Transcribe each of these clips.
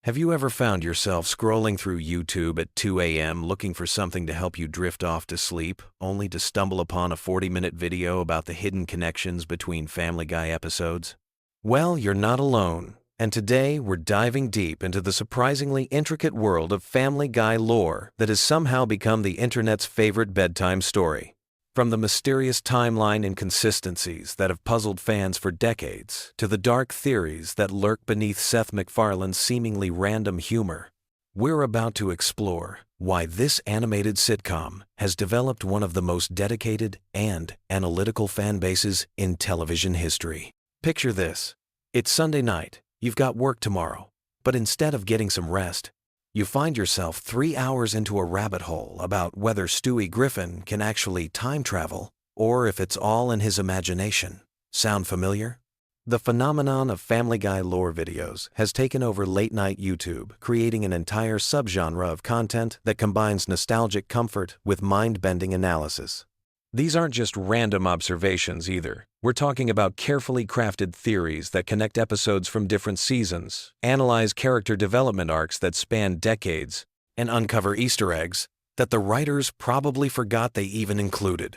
Have you ever found yourself scrolling through YouTube at 2 a.m. looking for something to help you drift off to sleep, only to stumble upon a 40-minute video about the hidden connections between Family Guy episodes? Well, you're not alone, and today we're diving deep into the surprisingly intricate world of Family Guy lore that has somehow become the internet's favorite bedtime story. From the mysterious timeline inconsistencies that have puzzled fans for decades, to the dark theories that lurk beneath Seth MacFarlane's seemingly random humor, we're about to explore why this animated sitcom has developed one of the most dedicated and analytical fan bases in television history. Picture this. It's Sunday night, you've got work tomorrow, but instead of getting some rest, you find yourself 3 hours into a rabbit hole about whether Stewie Griffin can actually time travel, or if it's all in his imagination. Sound familiar? The phenomenon of Family Guy lore videos has taken over late-night YouTube, creating an entire subgenre of content that combines nostalgic comfort with mind-bending analysis. These aren't just random observations either. We're talking about carefully crafted theories that connect episodes from different seasons, analyze character development arcs that span decades, and uncover Easter eggs that the writers probably forgot they even included.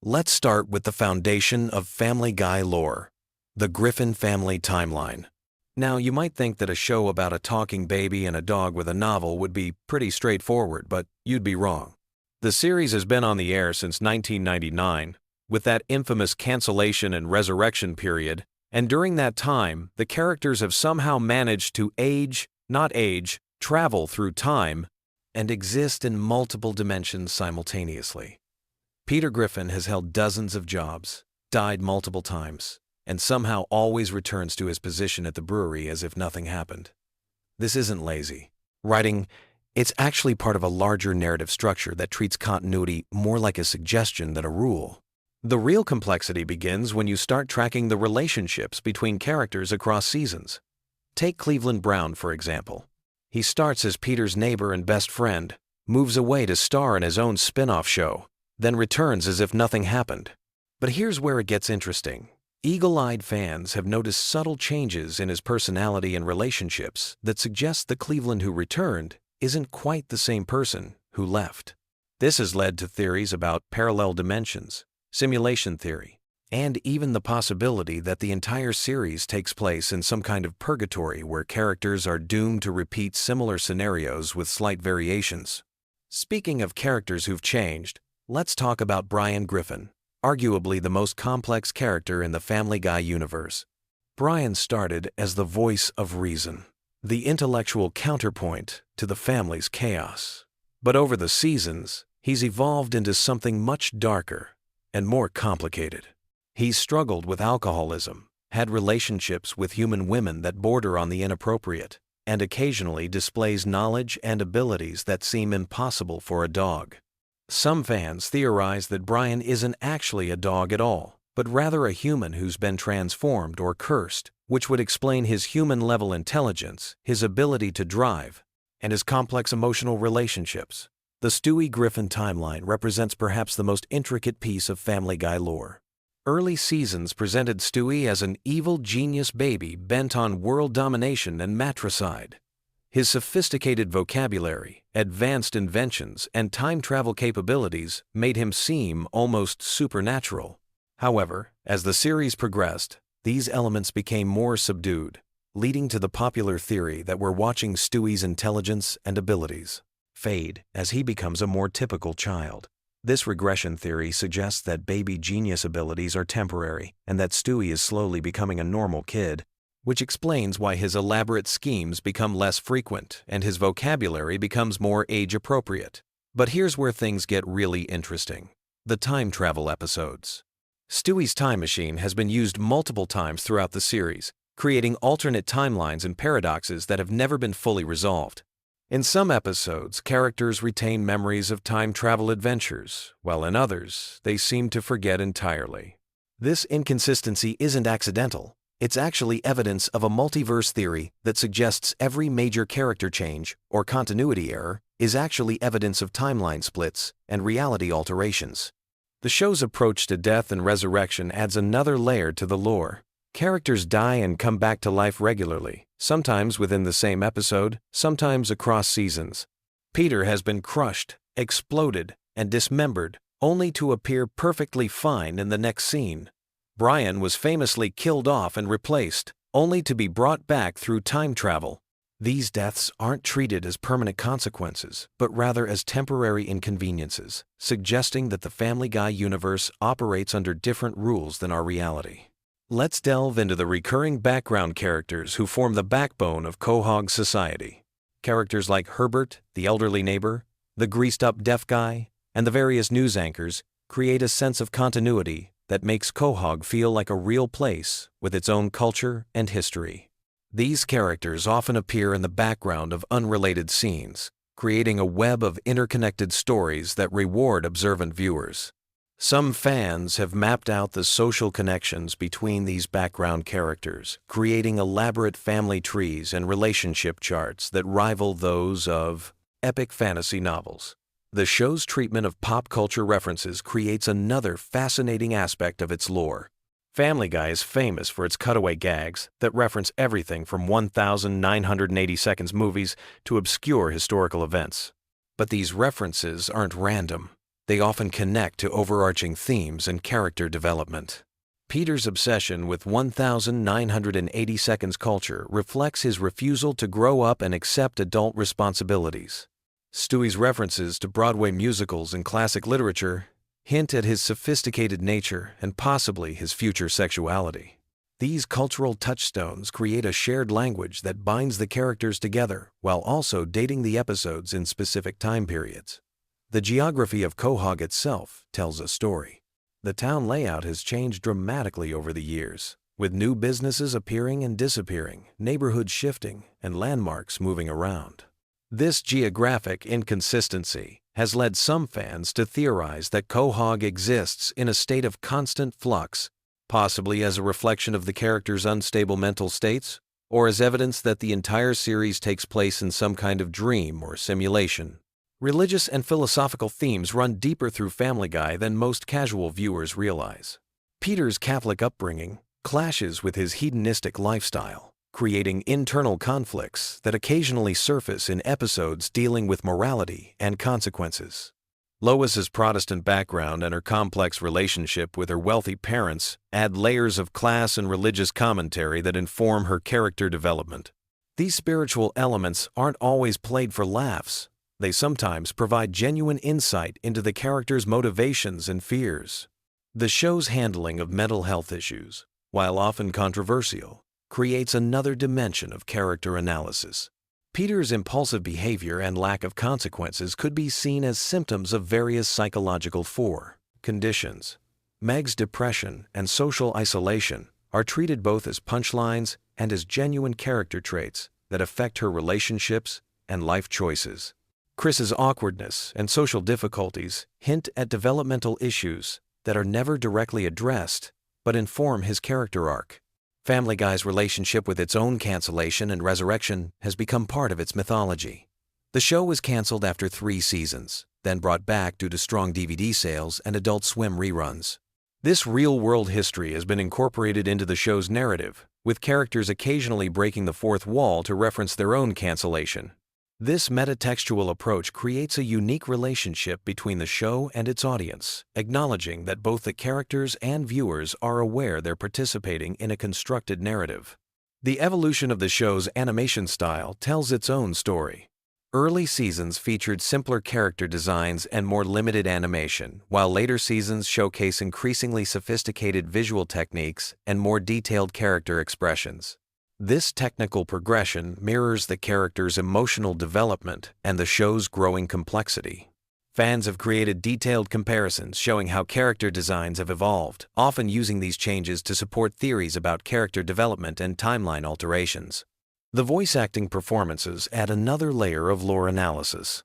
Let's start with the foundation of Family Guy lore, the Griffin family timeline. Now, you might think that a show about a talking baby and a dog with a novel would be pretty straightforward, but you'd be wrong. The series has been on the air since 1999, with that infamous cancellation and resurrection period, and during that time, the characters have somehow managed to travel through time, and exist in multiple dimensions simultaneously. Peter Griffin has held dozens of jobs, died multiple times, and somehow always returns to his position at the brewery as if nothing happened. This isn't lazy writing. It's actually part of a larger narrative structure that treats continuity more like a suggestion than a rule. The real complexity begins when you start tracking the relationships between characters across seasons. Take Cleveland Brown, for example. He starts as Peter's neighbor and best friend, moves away to star in his own spin-off show, then returns as if nothing happened. But here's where it gets interesting. Eagle-eyed fans have noticed subtle changes in his personality and relationships that suggest the Cleveland who returned isn't quite the same person who left. This has led to theories about parallel dimensions, simulation theory, and even the possibility that the entire series takes place in some kind of purgatory where characters are doomed to repeat similar scenarios with slight variations. Speaking of characters who've changed, let's talk about Brian Griffin, arguably the most complex character in the Family Guy universe. Brian started as the voice of reason, the intellectual counterpoint to the family's chaos. But over the seasons, he's evolved into something much darker and more complicated. He's struggled with alcoholism, had relationships with human women that border on the inappropriate, and occasionally displays knowledge and abilities that seem impossible for a dog. Some fans theorize that Brian isn't actually a dog at all, but rather a human who's been transformed or cursed, which would explain his human-level intelligence, his ability to drive, and his complex emotional relationships. The Stewie Griffin timeline represents perhaps the most intricate piece of Family Guy lore. Early seasons presented Stewie as an evil genius baby bent on world domination and matricide. His sophisticated vocabulary, advanced inventions, and time travel capabilities made him seem almost supernatural. However, as the series progressed, these elements became more subdued, leading to the popular theory that we're watching Stewie's intelligence and abilities fade as he becomes a more typical child. This regression theory suggests that baby genius abilities are temporary and that Stewie is slowly becoming a normal kid, which explains why his elaborate schemes become less frequent and his vocabulary becomes more age-appropriate. But here's where things get really interesting. The time travel episodes. Stewie's time machine has been used multiple times throughout the series, creating alternate timelines and paradoxes that have never been fully resolved. In some episodes, characters retain memories of time travel adventures, while in others, they seem to forget entirely. This inconsistency isn't accidental. It's actually evidence of a multiverse theory that suggests every major character change or continuity error is actually evidence of timeline splits and reality alterations. The show's approach to death and resurrection adds another layer to the lore. Characters die and come back to life regularly, sometimes within the same episode, sometimes across seasons. Peter has been crushed, exploded, and dismembered, only to appear perfectly fine in the next scene. Brian was famously killed off and replaced, only to be brought back through time travel. These deaths aren't treated as permanent consequences, but rather as temporary inconveniences, suggesting that the Family Guy universe operates under different rules than our reality. Let's delve into the recurring background characters who form the backbone of Quahog society. Characters like Herbert, the elderly neighbor, the greased-up deaf guy, and the various news anchors create a sense of continuity that makes Quahog feel like a real place with its own culture and history. These characters often appear in the background of unrelated scenes, creating a web of interconnected stories that reward observant viewers. Some fans have mapped out the social connections between these background characters, creating elaborate family trees and relationship charts that rival those of epic fantasy novels. The show's treatment of pop culture references creates another fascinating aspect of its lore. Family Guy is famous for its cutaway gags that reference everything from 1,980 seconds movies to obscure historical events. But these references aren't random. They often connect to overarching themes and character development. Peter's obsession with 1,980 seconds culture reflects his refusal to grow up and accept adult responsibilities. Stewie's references to Broadway musicals and classic literature hint at his sophisticated nature and possibly his future sexuality. These cultural touchstones create a shared language that binds the characters together while also dating the episodes in specific time periods. The geography of Quahog itself tells a story. The town layout has changed dramatically over the years, with new businesses appearing and disappearing, neighborhoods shifting, and landmarks moving around. This geographic inconsistency has led some fans to theorize that Quahog exists in a state of constant flux, possibly as a reflection of the characters' unstable mental states, or as evidence that the entire series takes place in some kind of dream or simulation. Religious and philosophical themes run deeper through Family Guy than most casual viewers realize. Peter's Catholic upbringing clashes with his hedonistic lifestyle, creating internal conflicts that occasionally surface in episodes dealing with morality and consequences. Lois's Protestant background and her complex relationship with her wealthy parents add layers of class and religious commentary that inform her character development. These spiritual elements aren't always played for laughs. They sometimes provide genuine insight into the character's motivations and fears. The show's handling of mental health issues, while often controversial, creates another dimension of character analysis. Peter's impulsive behavior and lack of consequences could be seen as symptoms of various psychological conditions. Meg's depression and social isolation are treated both as punchlines and as genuine character traits that affect her relationships and life choices. Chris's awkwardness and social difficulties hint at developmental issues that are never directly addressed, but inform his character arc. Family Guy's relationship with its own cancellation and resurrection has become part of its mythology. The show was canceled after 3 seasons, then brought back due to strong DVD sales and Adult Swim reruns. This real-world history has been incorporated into the show's narrative, with characters occasionally breaking the fourth wall to reference their own cancellation. This metatextual approach creates a unique relationship between the show and its audience, acknowledging that both the characters and viewers are aware they're participating in a constructed narrative. The evolution of the show's animation style tells its own story. Early seasons featured simpler character designs and more limited animation, while later seasons showcase increasingly sophisticated visual techniques and more detailed character expressions. This technical progression mirrors the character's emotional development and the show's growing complexity. Fans have created detailed comparisons showing how character designs have evolved, often using these changes to support theories about character development and timeline alterations. The voice acting performances add another layer of lore analysis.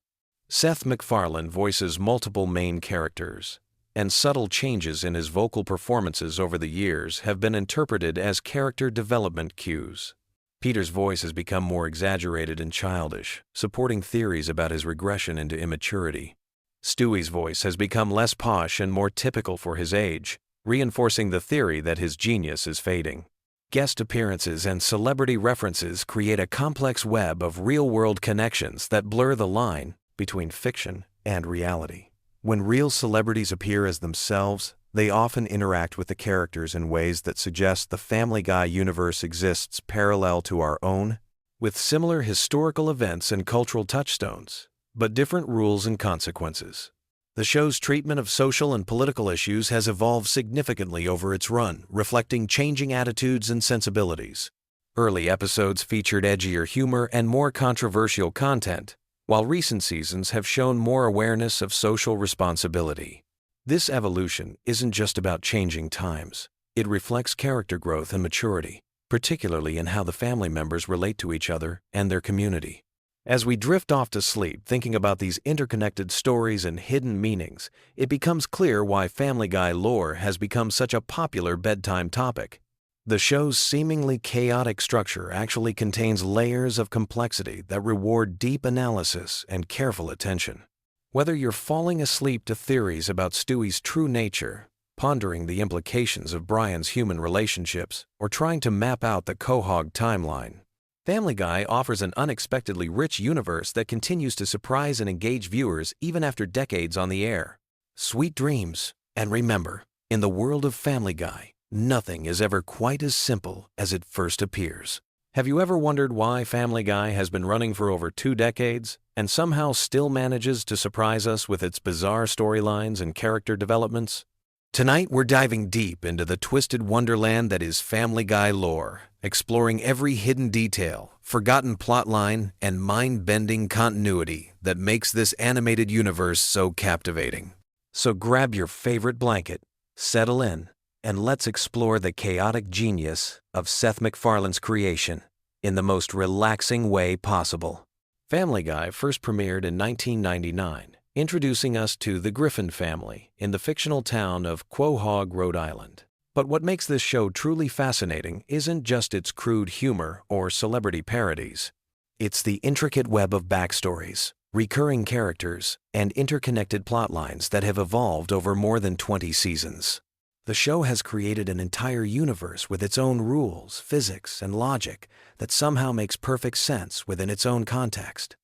Seth MacFarlane voices multiple main characters, and subtle changes in his vocal performances over the years have been interpreted as character development cues. Peter's voice has become more exaggerated and childish, supporting theories about his regression into immaturity. Stewie's voice has become less posh and more typical for his age, reinforcing the theory that his genius is fading. Guest appearances and celebrity references create a complex web of real-world connections that blur the line between fiction and reality. When real celebrities appear as themselves, they often interact with the characters in ways that suggest the Family Guy universe exists parallel to our own, with similar historical events and cultural touchstones, but different rules and consequences. The show's treatment of social and political issues has evolved significantly over its run, reflecting changing attitudes and sensibilities. Early episodes featured edgier humor and more controversial content, while recent seasons have shown more awareness of social responsibility. This evolution isn't just about changing times. It reflects character growth and maturity, particularly in how the family members relate to each other and their community. As we drift off to sleep thinking about these interconnected stories and hidden meanings, it becomes clear why Family Guy lore has become such a popular bedtime topic. The show's seemingly chaotic structure actually contains layers of complexity that reward deep analysis and careful attention. Whether you're falling asleep to theories about Stewie's true nature, pondering the implications of Brian's human relationships, or trying to map out the Quahog timeline, Family Guy offers an unexpectedly rich universe that continues to surprise and engage viewers even after decades on the air. Sweet dreams, and remember, in the world of Family Guy, nothing is ever quite as simple as it first appears. Have you ever wondered why Family Guy has been running for over 2 decades and somehow still manages to surprise us with its bizarre storylines and character developments? Tonight we're diving deep into the twisted wonderland that is Family Guy lore, exploring every hidden detail, forgotten plotline, and mind-bending continuity that makes this animated universe so captivating. So grab your favorite blanket, settle in, and let's explore the chaotic genius of Seth MacFarlane's creation in the most relaxing way possible. Family Guy first premiered in 1999, introducing us to the Griffin family in the fictional town of Quahog, Rhode Island. But what makes this show truly fascinating isn't just its crude humor or celebrity parodies. It's the intricate web of backstories, recurring characters, and interconnected plotlines that have evolved over more than 20 seasons. The show has created an entire universe with its own rules, physics, and logic that somehow makes perfect sense within its own context.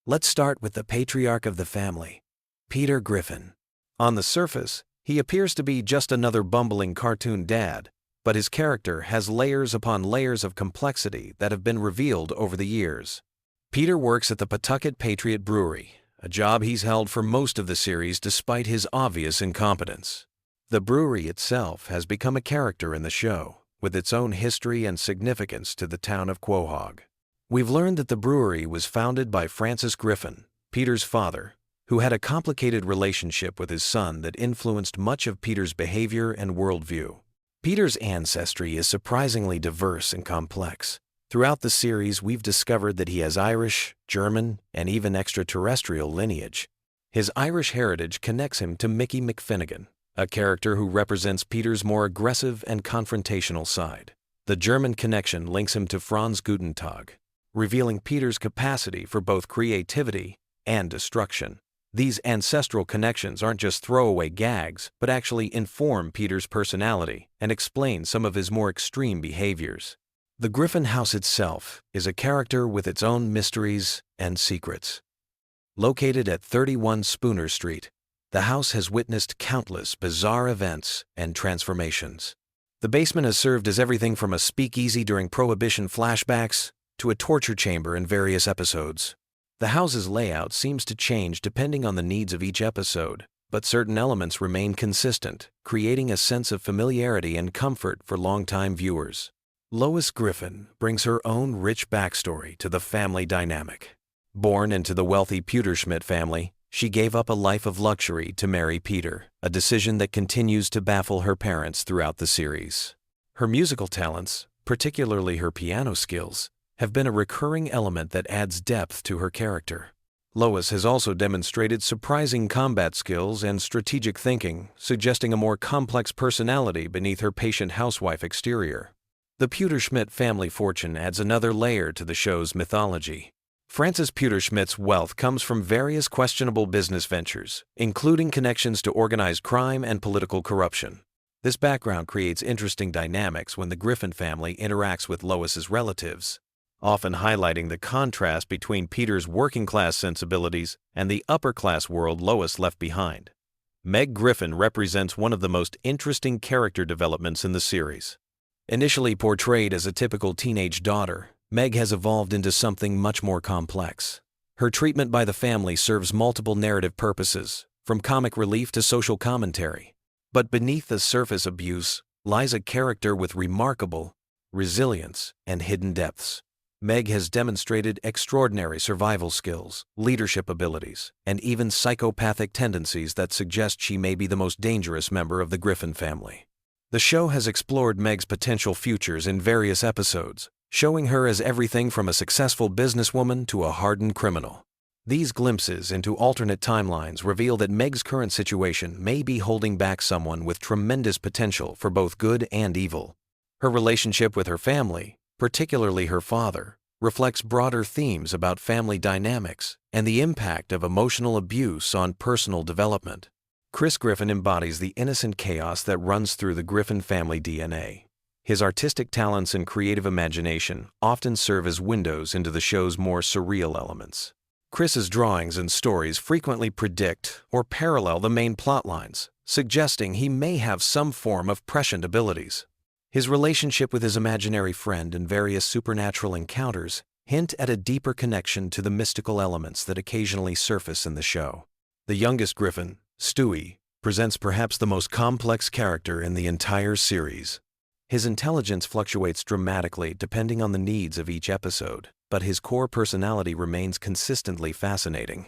Let's start with the patriarch of the family, Peter Griffin. On the surface, he appears to be just another bumbling cartoon dad, but his character has layers upon layers of complexity that have been revealed over the years. Peter works at the Pawtucket Patriot Brewery, a job he's held for most of the series despite his obvious incompetence. The brewery itself has become a character in the show, with its own history and significance to the town of Quahog. We've learned that the brewery was founded by Francis Griffin, Peter's father, who had a complicated relationship with his son that influenced much of Peter's behavior and worldview. Peter's ancestry is surprisingly diverse and complex. Throughout the series, we've discovered that he has Irish, German, and even extraterrestrial lineage. His Irish heritage connects him to Mickey McFinnigan, a character who represents Peter's more aggressive and confrontational side. The German connection links him to Franz Gutentag, revealing Peter's capacity for both creativity and destruction. These ancestral connections aren't just throwaway gags, but actually inform Peter's personality and explain some of his more extreme behaviors. The Griffin house itself is a character with its own mysteries and secrets. Located at 31 Spooner Street, the house has witnessed countless bizarre events and transformations. The basement has served as everything from a speakeasy during Prohibition flashbacks to a torture chamber in various episodes. The house's layout seems to change depending on the needs of each episode, but certain elements remain consistent, creating a sense of familiarity and comfort for longtime viewers. Lois Griffin brings her own rich backstory to the family dynamic. Born into the wealthy Pewterschmidt family, she gave up a life of luxury to marry Peter, a decision that continues to baffle her parents throughout the series. Her musical talents, particularly her piano skills, have been a recurring element that adds depth to her character. Lois has also demonstrated surprising combat skills and strategic thinking, suggesting a more complex personality beneath her patient housewife exterior. The Pewterschmidt family fortune adds another layer to the show's mythology. Francis Pewterschmidt's wealth comes from various questionable business ventures, including connections to organized crime and political corruption. This background creates interesting dynamics when the Griffin family interacts with Lois's relatives, often highlighting the contrast between Peter's working-class sensibilities and the upper-class world Lois left behind. Meg Griffin represents one of the most interesting character developments in the series. Initially portrayed as a typical teenage daughter, Meg has evolved into something much more complex. Her treatment by the family serves multiple narrative purposes, from comic relief to social commentary. But beneath the surface abuse lies a character with remarkable resilience and hidden depths. Meg has demonstrated extraordinary survival skills, leadership abilities, and even psychopathic tendencies that suggest she may be the most dangerous member of the Griffin family. The show has explored Meg's potential futures in various episodes, showing her as everything from a successful businesswoman to a hardened criminal. These glimpses into alternate timelines reveal that Meg's current situation may be holding back someone with tremendous potential for both good and evil. Her relationship with her family, particularly her father, reflects broader themes about family dynamics and the impact of emotional abuse on personal development. Chris Griffin embodies the innocent chaos that runs through the Griffin family DNA. His artistic talents and creative imagination often serve as windows into the show's more surreal elements. Chris's drawings and stories frequently predict or parallel the main plot lines, suggesting he may have some form of prescient abilities. His relationship with his imaginary friend and various supernatural encounters hint at a deeper connection to the mystical elements that occasionally surface in the show. The youngest Griffin, Stewie, presents perhaps the most complex character in the entire series. His intelligence fluctuates dramatically depending on the needs of each episode, but his core personality remains consistently fascinating.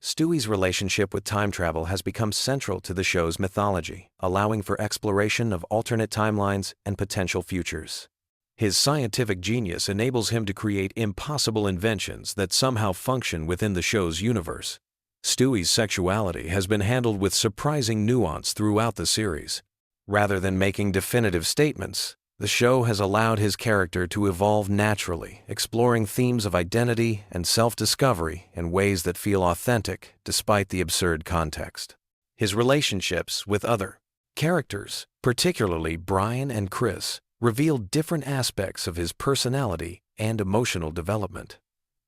Stewie's relationship with time travel has become central to the show's mythology, allowing for exploration of alternate timelines and potential futures. His scientific genius enables him to create impossible inventions that somehow function within the show's universe. Stewie's sexuality has been handled with surprising nuance throughout the series. Rather than making definitive statements, the show has allowed his character to evolve naturally, exploring themes of identity and self-discovery in ways that feel authentic despite the absurd context. His relationships with other characters, particularly Brian and Chris, reveal different aspects of his personality and emotional development.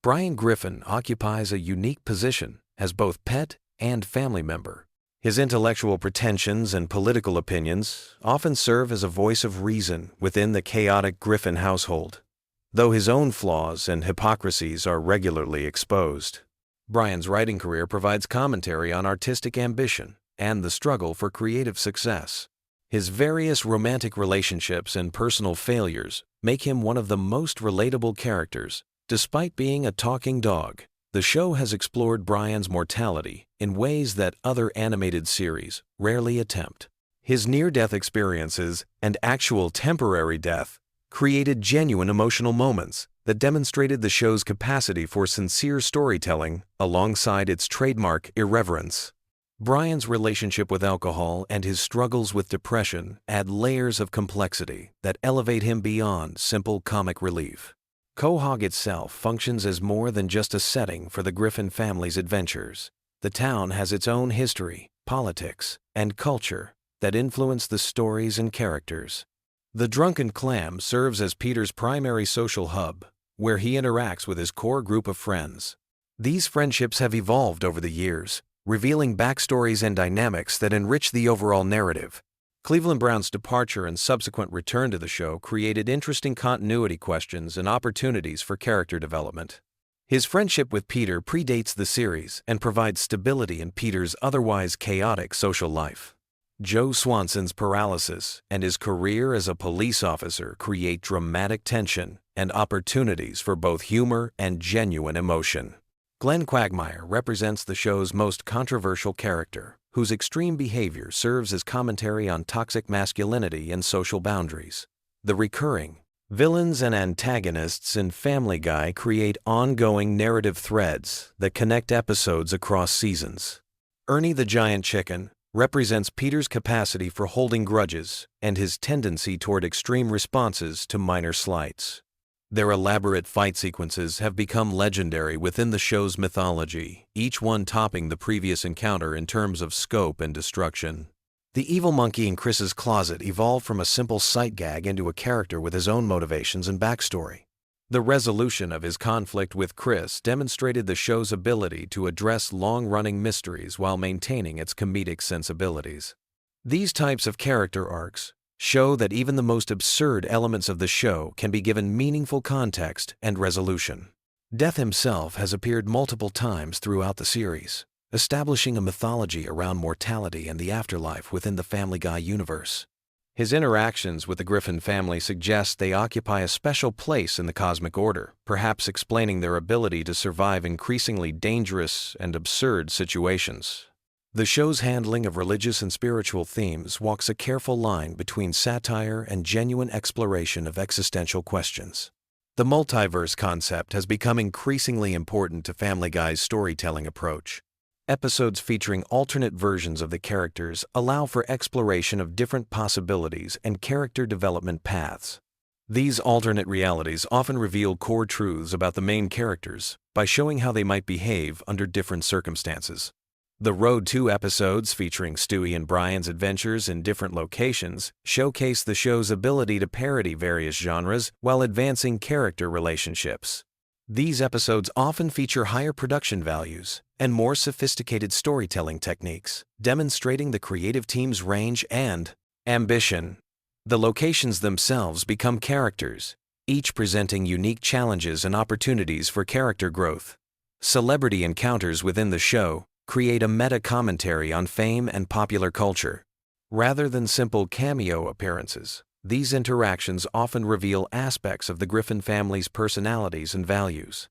Brian Griffin occupies a unique position as both pet and family member. His intellectual pretensions and political opinions often serve as a voice of reason within the chaotic Griffin household, though his own flaws and hypocrisies are regularly exposed. Brian's writing career provides commentary on artistic ambition and the struggle for creative success. His various romantic relationships and personal failures make him one of the most relatable characters. Despite being a talking dog, the show has explored Brian's mortality in ways that other animated series rarely attempt. His near-death experiences and actual temporary death created genuine emotional moments that demonstrated the show's capacity for sincere storytelling alongside its trademark irreverence. Brian's relationship with alcohol and his struggles with depression add layers of complexity that elevate him beyond simple comic relief. Quahog itself functions as more than just a setting for the Griffin family's adventures. The town has its own history, politics, and culture that influence the stories and characters. The Drunken Clam serves as Peter's primary social hub, where he interacts with his core group of friends. These friendships have evolved over the years, revealing backstories and dynamics that enrich the overall narrative. Cleveland Brown's departure and subsequent return to the show created interesting continuity questions and opportunities for character development. His friendship with Peter predates the series and provides stability in Peter's otherwise chaotic social life. Joe Swanson's paralysis and his career as a police officer create dramatic tension and opportunities for both humor and genuine emotion. Glenn Quagmire represents the show's most controversial character, whose extreme behavior serves as commentary on toxic masculinity and social boundaries. The recurring villains and antagonists in Family Guy create ongoing narrative threads that connect episodes across seasons. Ernie the Giant Chicken represents Peter's capacity for holding grudges and his tendency toward extreme responses to minor slights. Their elaborate fight sequences have become legendary within the show's mythology, each one topping the previous encounter in terms of scope and destruction. The evil monkey in Chris's closet evolved from a simple sight gag into a character with his own motivations and backstory. The resolution of his conflict with Chris demonstrated the show's ability to address long-running mysteries while maintaining its comedic sensibilities. These types of character arcs show that even the most absurd elements of the show can be given meaningful context and resolution. Death himself has appeared multiple times throughout the series, establishing a mythology around mortality and the afterlife within the Family Guy universe. His interactions with the Griffin family suggest they occupy a special place in the cosmic order, perhaps explaining their ability to survive increasingly dangerous and absurd situations. The show's handling of religious and spiritual themes walks a careful line between satire and genuine exploration of existential questions. The multiverse concept has become increasingly important to Family Guy's storytelling approach. Episodes featuring alternate versions of the characters allow for exploration of different possibilities and character development paths. These alternate realities often reveal core truths about the main characters by showing how they might behave under different circumstances. The Road 2 episodes featuring Stewie and Brian's adventures in different locations showcase the show's ability to parody various genres while advancing character relationships. These episodes often feature higher production values and more sophisticated storytelling techniques, demonstrating the creative team's range and ambition. The locations themselves become characters, each presenting unique challenges and opportunities for character growth. Celebrity encounters within the show create a meta-commentary on fame and popular culture. Rather than simple cameo appearances, these interactions often reveal aspects of the Griffin family's personalities and values.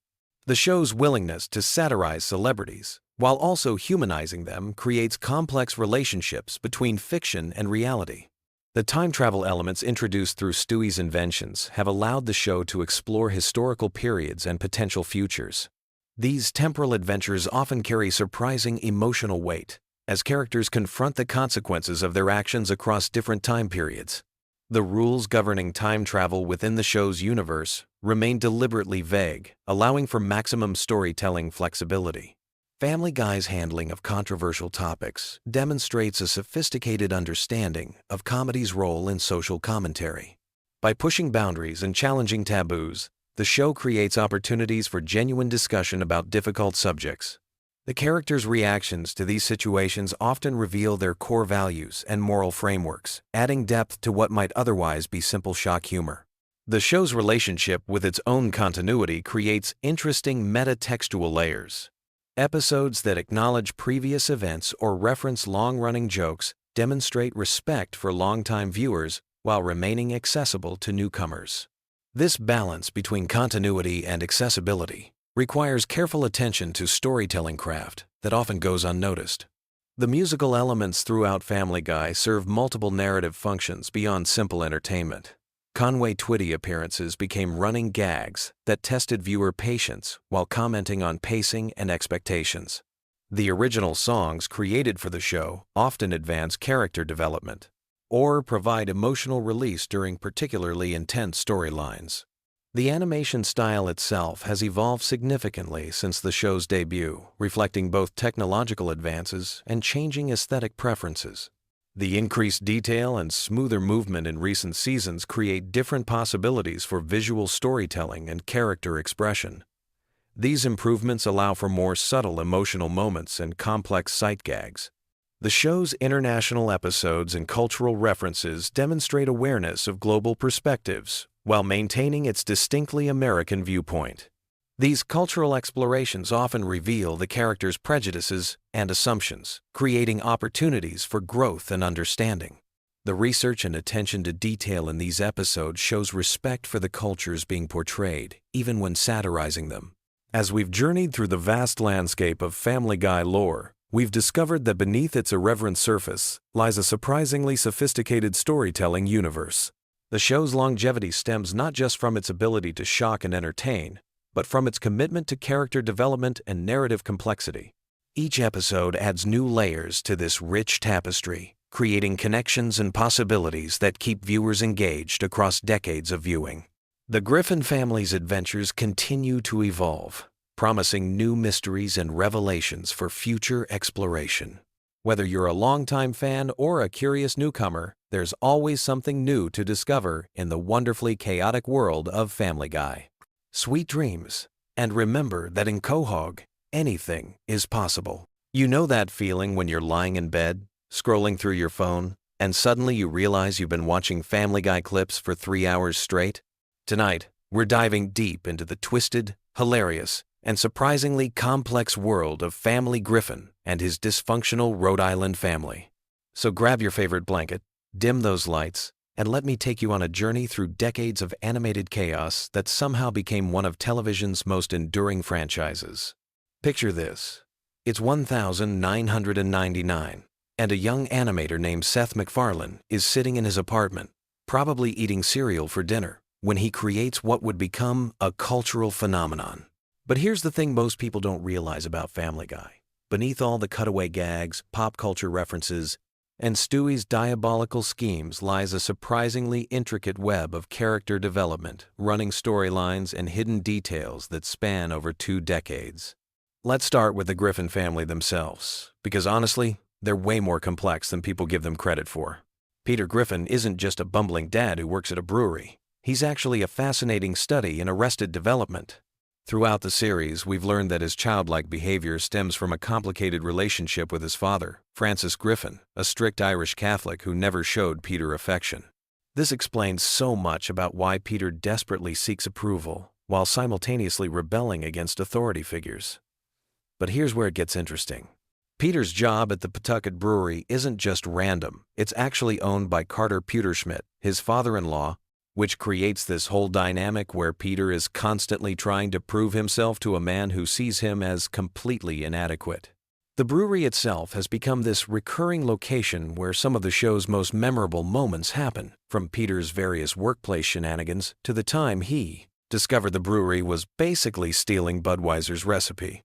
The show's willingness to satirize celebrities, while also humanizing them, creates complex relationships between fiction and reality. The time travel elements introduced through Stewie's inventions have allowed the show to explore historical periods and potential futures. These temporal adventures often carry surprising emotional weight, as characters confront the consequences of their actions across different time periods. The rules governing time travel within the show's universe remain deliberately vague, allowing for maximum storytelling flexibility. Family Guy's handling of controversial topics demonstrates a sophisticated understanding of comedy's role in social commentary. By pushing boundaries and challenging taboos, the show creates opportunities for genuine discussion about difficult subjects. The characters' reactions to these situations often reveal their core values and moral frameworks, adding depth to what might otherwise be simple shock humor. The show's relationship with its own continuity creates interesting meta-textual layers. Episodes that acknowledge previous events or reference long-running jokes demonstrate respect for longtime viewers while remaining accessible to newcomers. This balance between continuity and accessibility requires careful attention to storytelling craft that often goes unnoticed. The musical elements throughout Family Guy serve multiple narrative functions beyond simple entertainment. Conway Twitty appearances became running gags that tested viewer patience while commenting on pacing and expectations. The original songs created for the show often advance character development or provide emotional release during particularly intense storylines. The animation style itself has evolved significantly since the show's debut, reflecting both technological advances and changing aesthetic preferences. The increased detail and smoother movement in recent seasons create different possibilities for visual storytelling and character expression. These improvements allow for more subtle emotional moments and complex sight gags. The show's international episodes and cultural references demonstrate awareness of global perspectives while maintaining its distinctly American viewpoint. These cultural explorations often reveal the characters' prejudices and assumptions, creating opportunities for growth and understanding. The research and attention to detail in these episodes shows respect for the cultures being portrayed, even when satirizing them. As we've journeyed through the vast landscape of Family Guy lore, we've discovered that beneath its irreverent surface lies a surprisingly sophisticated storytelling universe. The show's longevity stems not just from its ability to shock and entertain, but from its commitment to character development and narrative complexity. Each episode adds new layers to this rich tapestry, creating connections and possibilities that keep viewers engaged across decades of viewing. The Griffin family's adventures continue to evolve, promising new mysteries and revelations for future exploration. Whether you're a longtime fan or a curious newcomer, there's always something new to discover in the wonderfully chaotic world of Family Guy. Sweet dreams, and remember that in Quahog, anything is possible. You know that feeling when you're lying in bed, scrolling through your phone, and suddenly you realize you've been watching Family Guy clips for 3 hours straight? Tonight, we're diving deep into the twisted, hilarious, and surprisingly complex world of Family Griffin and his dysfunctional Rhode Island family. So grab your favorite blanket, dim those lights, and let me take you on a journey through decades of animated chaos that somehow became one of television's most enduring franchises. Picture this. It's 1999, and a young animator named Seth MacFarlane is sitting in his apartment, probably eating cereal for dinner, when he creates what would become a cultural phenomenon. But here's the thing most people don't realize about Family Guy. Beneath all the cutaway gags, pop culture references, and Stewie's diabolical schemes lies a surprisingly intricate web of character development, running storylines, and hidden details that span over 2 decades. Let's start with the Griffin family themselves, because honestly, they're way more complex than people give them credit for. Peter Griffin isn't just a bumbling dad who works at a brewery. He's actually a fascinating study in arrested development. Throughout the series, we've learned that his childlike behavior stems from a complicated relationship with his father, Francis Griffin, a strict Irish Catholic who never showed Peter affection. This explains so much about why Peter desperately seeks approval, while simultaneously rebelling against authority figures. But here's where it gets interesting. Peter's job at the Pawtucket Brewery isn't just random, it's actually owned by Carter Pewterschmidt, his father-in-law, which creates this whole dynamic where Peter is constantly trying to prove himself to a man who sees him as completely inadequate. The brewery itself has become this recurring location where some of the show's most memorable moments happen, from Peter's various workplace shenanigans to the time he discovered the brewery was basically stealing Budweiser's recipe.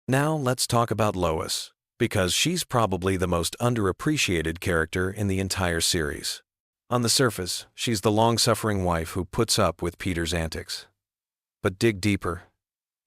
Now let's talk about Lois, because she's probably the most underappreciated character in the entire series. On the surface, she's the long-suffering wife who puts up with Peter's antics. But dig deeper,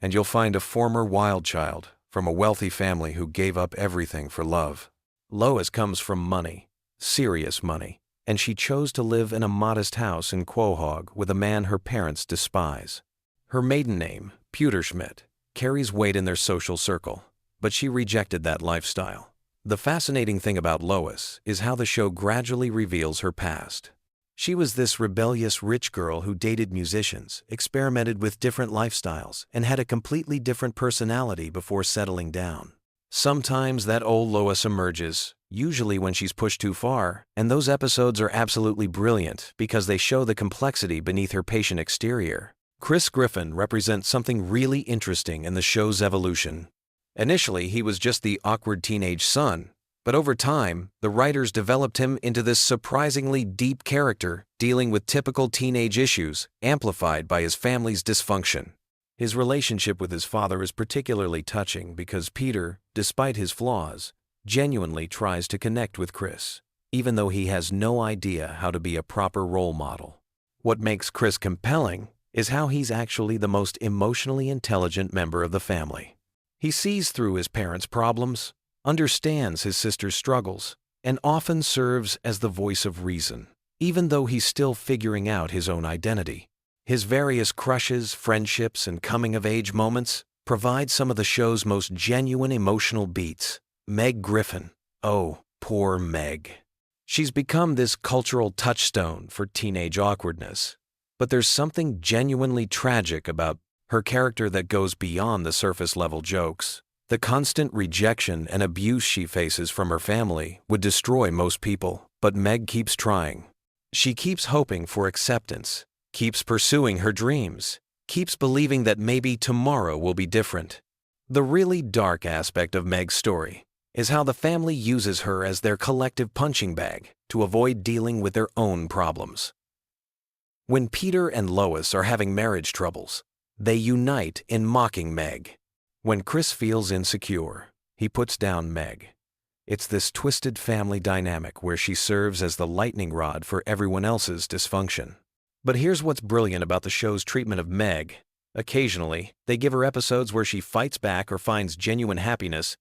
and you'll find a former wild child from a wealthy family who gave up everything for love. Lois comes from money, serious money, and she chose to live in a modest house in Quahog with a man her parents despise. Her maiden name, Pewterschmidt, carries weight in their social circle, but she rejected that lifestyle. The fascinating thing about Lois is how the show gradually reveals her past. She was this rebellious rich girl who dated musicians, experimented with different lifestyles, and had a completely different personality before settling down. Sometimes that old Lois emerges, usually when she's pushed too far, and those episodes are absolutely brilliant because they show the complexity beneath her patient exterior. Chris Griffin represents something really interesting in the show's evolution. Initially, he was just the awkward teenage son, but over time, the writers developed him into this surprisingly deep character dealing with typical teenage issues, amplified by his family's dysfunction. His relationship with his father is particularly touching because Peter, despite his flaws, genuinely tries to connect with Chris, even though he has no idea how to be a proper role model. What makes Chris compelling is how he's actually the most emotionally intelligent member of the family. He sees through his parents' problems, understands his sister's struggles, and often serves as the voice of reason, even though he's still figuring out his own identity. His various crushes, friendships, and coming-of-age moments provide some of the show's most genuine emotional beats. Meg Griffin. Oh, poor Meg. She's become this cultural touchstone for teenage awkwardness. But there's something genuinely tragic about her character that goes beyond the surface-level jokes. The constant rejection and abuse she faces from her family would destroy most people, but Meg keeps trying. She keeps hoping for acceptance, keeps pursuing her dreams, keeps believing that maybe tomorrow will be different. The really dark aspect of Meg's story is how the family uses her as their collective punching bag to avoid dealing with their own problems. When Peter and Lois are having marriage troubles, they unite in mocking Meg. When Chris feels insecure, he puts down Meg. It's this twisted family dynamic where she serves as the lightning rod for everyone else's dysfunction. But here's what's brilliant about the show's treatment of Meg. Occasionally, they give her episodes where she fights back or finds genuine happiness,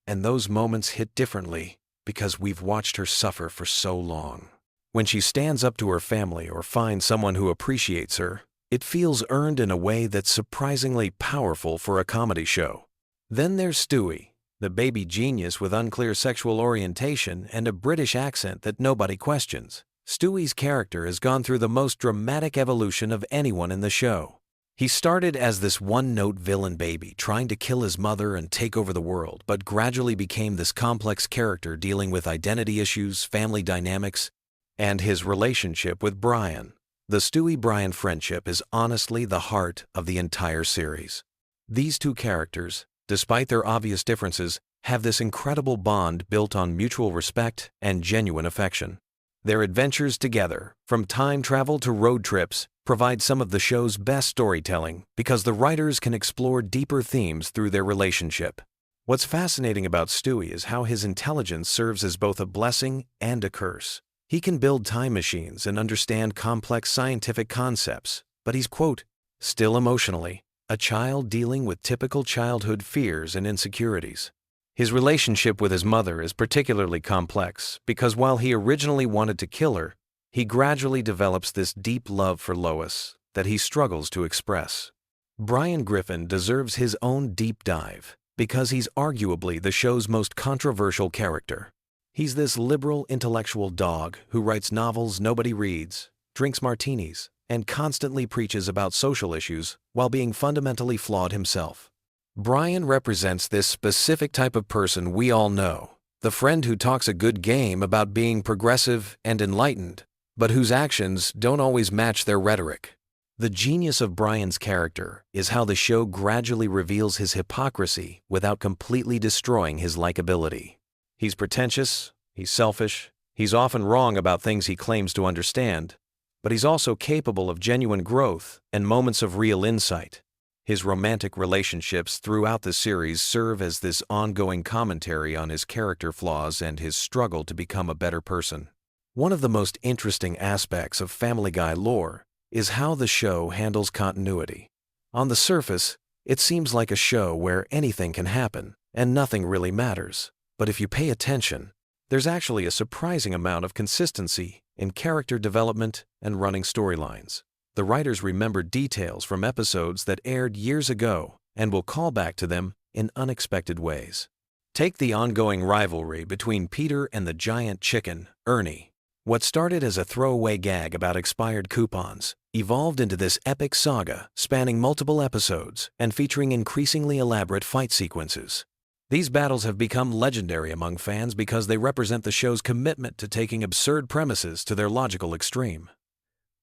and those moments hit differently. because we've watched her suffer for so long. When she stands up to her family or finds someone who appreciates her, it feels earned in a way that's surprisingly powerful for a comedy show. Then there's Stewie, the baby genius with unclear sexual orientation and a British accent that nobody questions. Stewie's character has gone through the most dramatic evolution of anyone in the show. He started as this one-note villain baby trying to kill his mother and take over the world, but gradually became this complex character dealing with identity issues, family dynamics, and his relationship with Brian. The Stewie-Brian friendship is honestly the heart of the entire series. These two characters, despite their obvious differences, have this incredible bond built on mutual respect and genuine affection. Their adventures together, from time travel to road trips, provide some of the show's best storytelling because the writers can explore deeper themes through their relationship. What's fascinating about Stewie is how his intelligence serves as both a blessing and a curse. He can build time machines and understand complex scientific concepts, but he's, quote, still emotionally a child dealing with typical childhood fears and insecurities. His relationship with his mother is particularly complex because while he originally wanted to kill her, he gradually develops this deep love for Lois that he struggles to express. Brian Griffin deserves his own deep dive because he's arguably the show's most controversial character. He's this liberal intellectual dog who writes novels nobody reads, drinks martinis, and constantly preaches about social issues while being fundamentally flawed himself. Brian represents this specific type of person we all know, the friend who talks a good game about being progressive and enlightened, but whose actions don't always match their rhetoric. The genius of Brian's character is how the show gradually reveals his hypocrisy without completely destroying his likability. He's pretentious, he's selfish, he's often wrong about things he claims to understand, but he's also capable of genuine growth and moments of real insight. His romantic relationships throughout the series serve as this ongoing commentary on his character flaws and his struggle to become a better person. One of the most interesting aspects of Family Guy lore is how the show handles continuity. On the surface, it seems like a show where anything can happen and nothing really matters. But if you pay attention, there's actually a surprising amount of consistency in character development and running storylines. The writers remember details from episodes that aired years ago and will call back to them in unexpected ways. Take the ongoing rivalry between Peter and the giant chicken, Ernie. What started as a throwaway gag about expired coupons evolved into this epic saga spanning multiple episodes and featuring increasingly elaborate fight sequences. These battles have become legendary among fans because they represent the show's commitment to taking absurd premises to their logical extreme.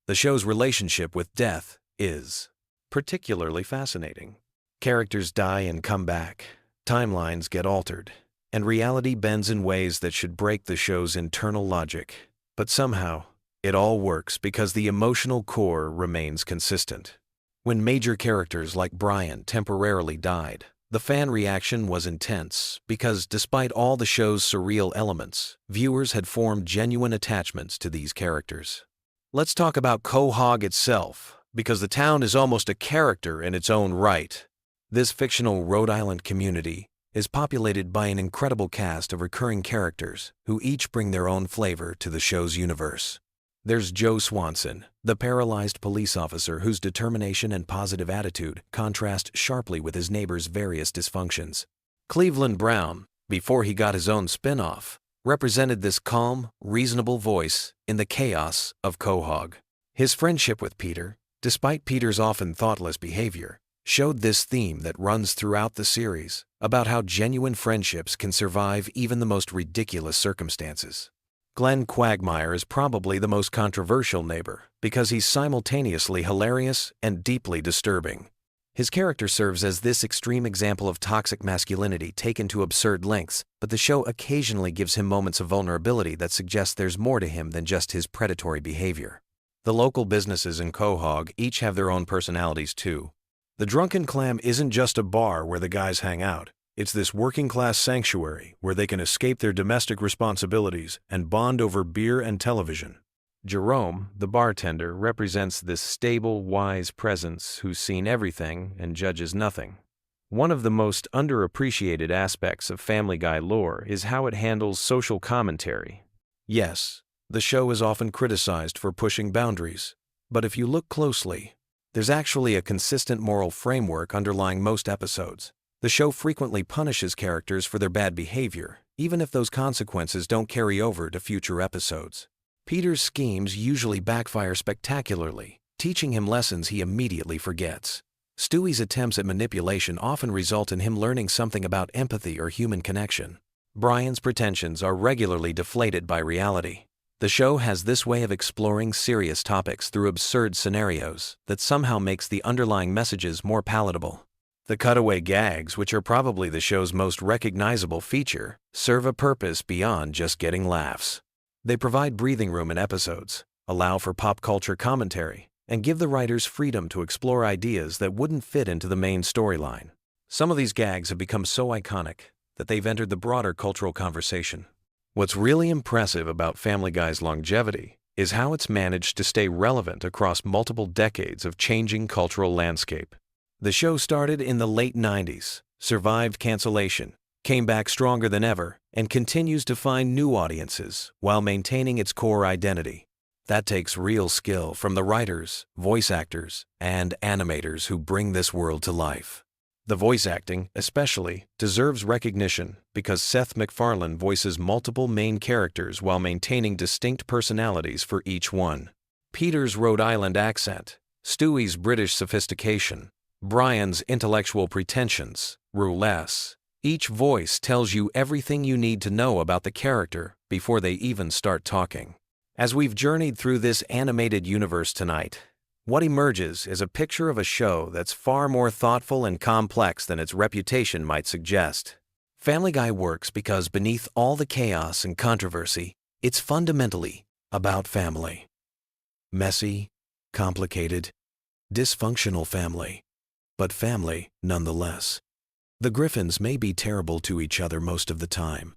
The show's relationship with death is particularly fascinating. Characters die and come back, timelines get altered, and reality bends in ways that should break the show's internal logic. But somehow, it all works because the emotional core remains consistent. When major characters like Brian temporarily died, the fan reaction was intense because despite all the show's surreal elements, viewers had formed genuine attachments to these characters. Let's talk about Quahog itself, because the town is almost a character in its own right. This fictional Rhode Island community is populated by an incredible cast of recurring characters who each bring their own flavor to the show's universe. There's Joe Swanson, the paralyzed police officer whose determination and positive attitude contrast sharply with his neighbor's various dysfunctions. Cleveland Brown, before he got his own spin-off, represented this calm, reasonable voice in the chaos of Quahog. His friendship with Peter, despite Peter's often thoughtless behavior, showed this theme that runs throughout the series about how genuine friendships can survive even the most ridiculous circumstances. Glenn Quagmire is probably the most controversial neighbor because he's simultaneously hilarious and deeply disturbing. His character serves as this extreme example of toxic masculinity taken to absurd lengths, but the show occasionally gives him moments of vulnerability that suggest there's more to him than just his predatory behavior. The local businesses in Quahog each have their own personalities too. The Drunken Clam isn't just a bar where the guys hang out. It's this working-class sanctuary where they can escape their domestic responsibilities and bond over beer and television. Jerome, the bartender, represents this stable, wise presence who's seen everything and judges nothing. One of the most underappreciated aspects of Family Guy lore is how it handles social commentary. Yes, the show is often criticized for pushing boundaries, but if you look closely, there's actually a consistent moral framework underlying most episodes. The show frequently punishes characters for their bad behavior, even if those consequences don't carry over to future episodes. Peter's schemes usually backfire spectacularly, teaching him lessons he immediately forgets. Stewie's attempts at manipulation often result in him learning something about empathy or human connection. Brian's pretensions are regularly deflated by reality. The show has this way of exploring serious topics through absurd scenarios that somehow makes the underlying messages more palatable. The cutaway gags, which are probably the show's most recognizable feature, serve a purpose beyond just getting laughs. They provide breathing room in episodes, allow for pop culture commentary, and give the writers freedom to explore ideas that wouldn't fit into the main storyline. Some of these gags have become so iconic that they've entered the broader cultural conversation. What's really impressive about Family Guy's longevity is how it's managed to stay relevant across multiple decades of changing cultural landscape. The show started in the late 90s, survived cancellation, came back stronger than ever, and continues to find new audiences while maintaining its core identity. That takes real skill from the writers, voice actors, and animators who bring this world to life. The voice acting, especially, deserves recognition because Seth MacFarlane voices multiple main characters while maintaining distinct personalities for each one. Peter's Rhode Island accent, Stewie's British sophistication, Brian's intellectual pretensions, roulette. Each voice tells you everything you need to know about the character before they even start talking. As we've journeyed through this animated universe tonight, what emerges is a picture of a show that's far more thoughtful and complex than its reputation might suggest. Family Guy works because beneath all the chaos and controversy, it's fundamentally about family. Messy, complicated, dysfunctional family, but family nonetheless. The Griffins may be terrible to each other most of the time,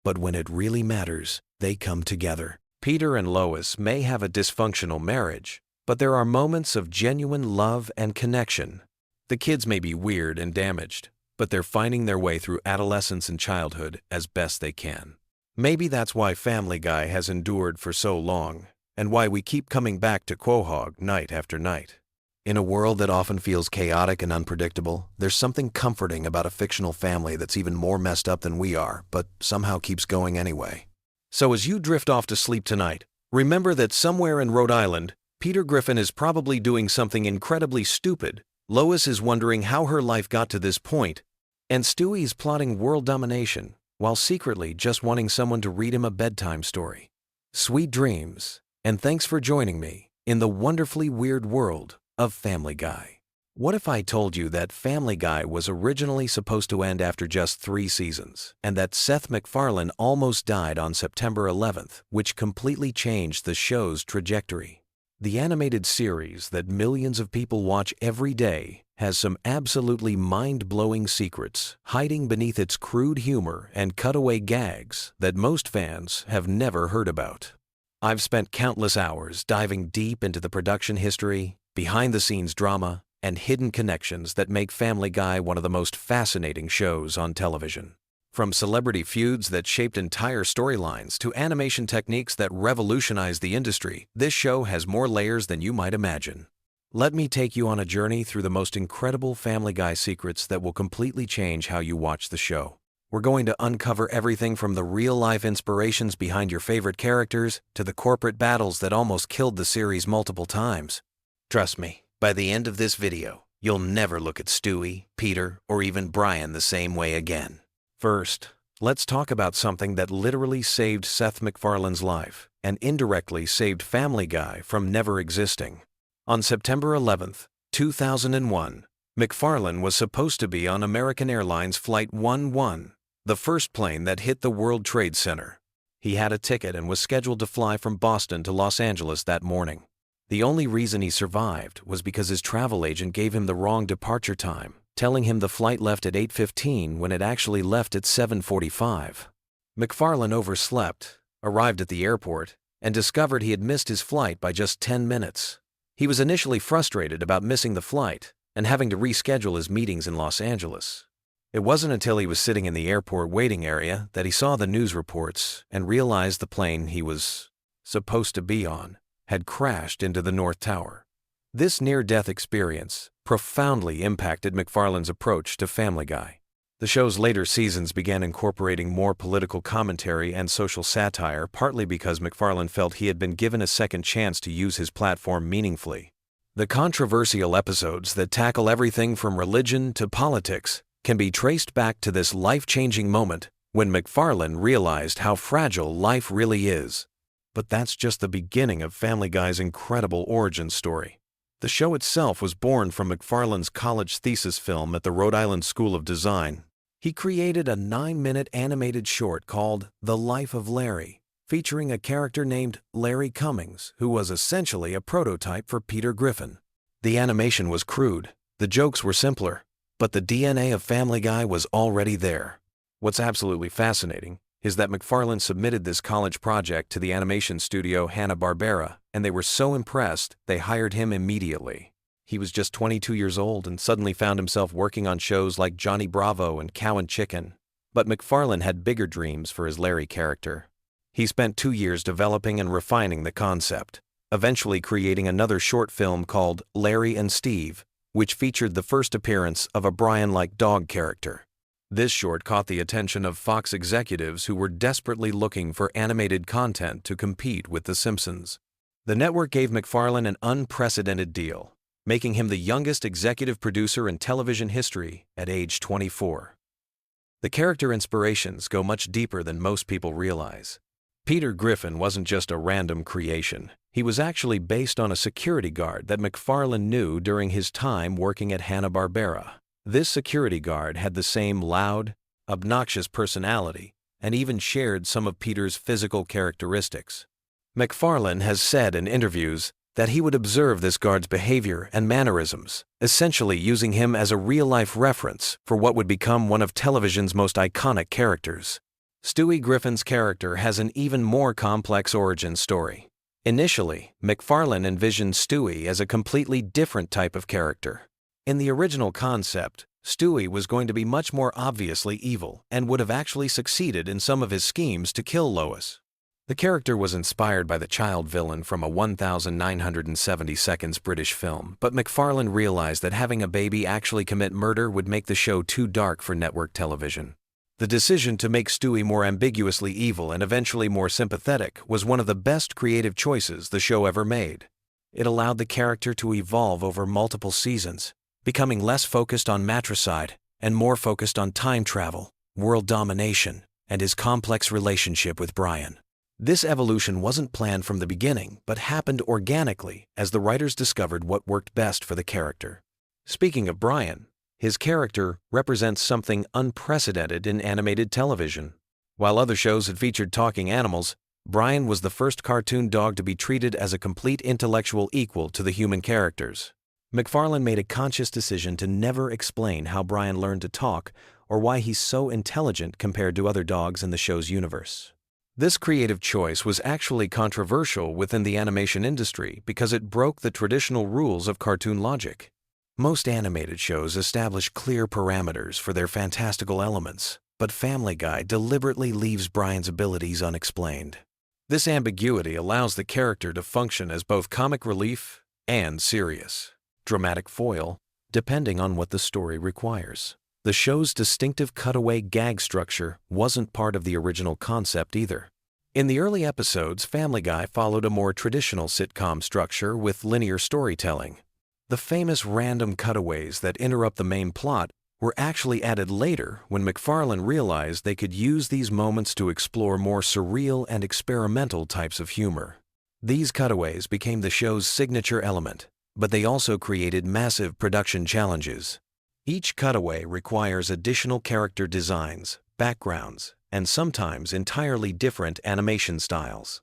but when it really matters, they come together. Peter and Lois may have a dysfunctional marriage, but there are moments of genuine love and connection. The kids may be weird and damaged, but they're finding their way through adolescence and childhood as best they can. Maybe that's why Family Guy has endured for so long, and why we keep coming back to Quahog night after night. In a world that often feels chaotic and unpredictable, there's something comforting about a fictional family that's even more messed up than we are, but somehow keeps going anyway. So as you drift off to sleep tonight, remember that somewhere in Rhode Island, Peter Griffin is probably doing something incredibly stupid, Lois is wondering how her life got to this point, and Stewie is plotting world domination while secretly just wanting someone to read him a bedtime story. Sweet dreams, and thanks for joining me in the wonderfully weird world of Family Guy. What if I told you that Family Guy was originally supposed to end after just 3 seasons, and that Seth MacFarlane almost died on September 11th, which completely changed the show's trajectory? The animated series that millions of people watch every day has some absolutely mind-blowing secrets hiding beneath its crude humor and cutaway gags that most fans have never heard about. I've spent countless hours diving deep into the production history, behind-the-scenes drama, and hidden connections that make Family Guy one of the most fascinating shows on television. From celebrity feuds that shaped entire storylines to animation techniques that revolutionized the industry, this show has more layers than you might imagine. Let me take you on a journey through the most incredible Family Guy secrets that will completely change how you watch the show. We're going to uncover everything from the real-life inspirations behind your favorite characters to the corporate battles that almost killed the series multiple times. Trust me, by the end of this video, you'll never look at Stewie, Peter, or even Brian the same way again. First, let's talk about something that literally saved Seth MacFarlane's life and indirectly saved Family Guy from never existing. On September 11th, 2001, MacFarlane was supposed to be on American Airlines Flight 11, the first plane that hit the World Trade Center. He had a ticket and was scheduled to fly from Boston to Los Angeles that morning. The only reason he survived was because his travel agent gave him the wrong departure time, telling him the flight left at 8:15 when it actually left at 7:45. MacFarlane overslept, arrived at the airport, and discovered he had missed his flight by just 10 minutes. He was initially frustrated about missing the flight, and having to reschedule his meetings in Los Angeles. It wasn't until he was sitting in the airport waiting area that he saw the news reports and realized the plane he was supposed to be on had crashed into the North Tower. This near-death experience profoundly impacted MacFarlane's approach to Family Guy. The show's later seasons began incorporating more political commentary and social satire, partly because MacFarlane felt he had been given a second chance to use his platform meaningfully. The controversial episodes that tackle everything from religion to politics can be traced back to this life-changing moment when MacFarlane realized how fragile life really is. But that's just the beginning of Family Guy's incredible origin story. The show itself was born from MacFarlane's college thesis film at the Rhode Island School of Design. He created a 9-minute animated short called The Life of Larry, featuring a character named Larry Cummings, who was essentially a prototype for Peter Griffin. The animation was crude, the jokes were simpler, but the DNA of Family Guy was already there. What's absolutely fascinating is that MacFarlane submitted this college project to the animation studio Hanna-Barbera, and they were so impressed they hired him immediately. He was just 22 years old and suddenly found himself working on shows like Johnny Bravo and Cow and Chicken. But MacFarlane had bigger dreams for his Larry character. He spent 2 years developing and refining the concept, eventually creating another short film called Larry and Steve, which featured the first appearance of a Brian-like dog character. This short caught the attention of Fox executives who were desperately looking for animated content to compete with The Simpsons. The network gave MacFarlane an unprecedented deal, making him the youngest executive producer in television history at age 24. The character inspirations go much deeper than most people realize. Peter Griffin wasn't just a random creation. He was actually based on a security guard that MacFarlane knew during his time working at Hanna-Barbera. This security guard had the same loud, obnoxious personality and even shared some of Peter's physical characteristics. MacFarlane has said in interviews that he would observe this guard's behavior and mannerisms, essentially using him as a real-life reference for what would become one of television's most iconic characters. Stewie Griffin's character has an even more complex origin story. Initially, MacFarlane envisioned Stewie as a completely different type of character. In the original concept, Stewie was going to be much more obviously evil and would have actually succeeded in some of his schemes to kill Lois. The character was inspired by the child villain from a 1970 seconds British film, but MacFarlane realized that having a baby actually commit murder would make the show too dark for network television. The decision to make Stewie more ambiguously evil and eventually more sympathetic was one of the best creative choices the show ever made. It allowed the character to evolve over multiple seasons, becoming less focused on matricide and more focused on time travel, world domination, and his complex relationship with Brian. This evolution wasn't planned from the beginning, but happened organically as the writers discovered what worked best for the character. Speaking of Brian, his character represents something unprecedented in animated television. While other shows had featured talking animals, Brian was the first cartoon dog to be treated as a complete intellectual equal to the human characters. MacFarlane made a conscious decision to never explain how Brian learned to talk or why he's so intelligent compared to other dogs in the show's universe. This creative choice was actually controversial within the animation industry because it broke the traditional rules of cartoon logic. Most animated shows establish clear parameters for their fantastical elements, but Family Guy deliberately leaves Brian's abilities unexplained. This ambiguity allows the character to function as both comic relief and serious, dramatic foil, depending on what the story requires. The show's distinctive cutaway gag structure wasn't part of the original concept either. In the early episodes, Family Guy followed a more traditional sitcom structure with linear storytelling. The famous random cutaways that interrupt the main plot were actually added later when MacFarlane realized they could use these moments to explore more surreal and experimental types of humor. These cutaways became the show's signature element, but they also created massive production challenges. Each cutaway requires additional character designs, backgrounds, and sometimes entirely different animation styles.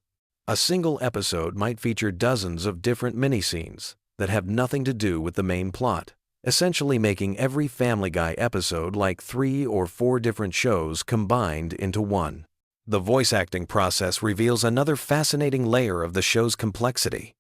A single episode might feature dozens of different mini-scenes that have nothing to do with the main plot, essentially making every Family Guy episode like 3 or 4 different shows combined into one. The voice acting process reveals another fascinating layer of the show's complexity.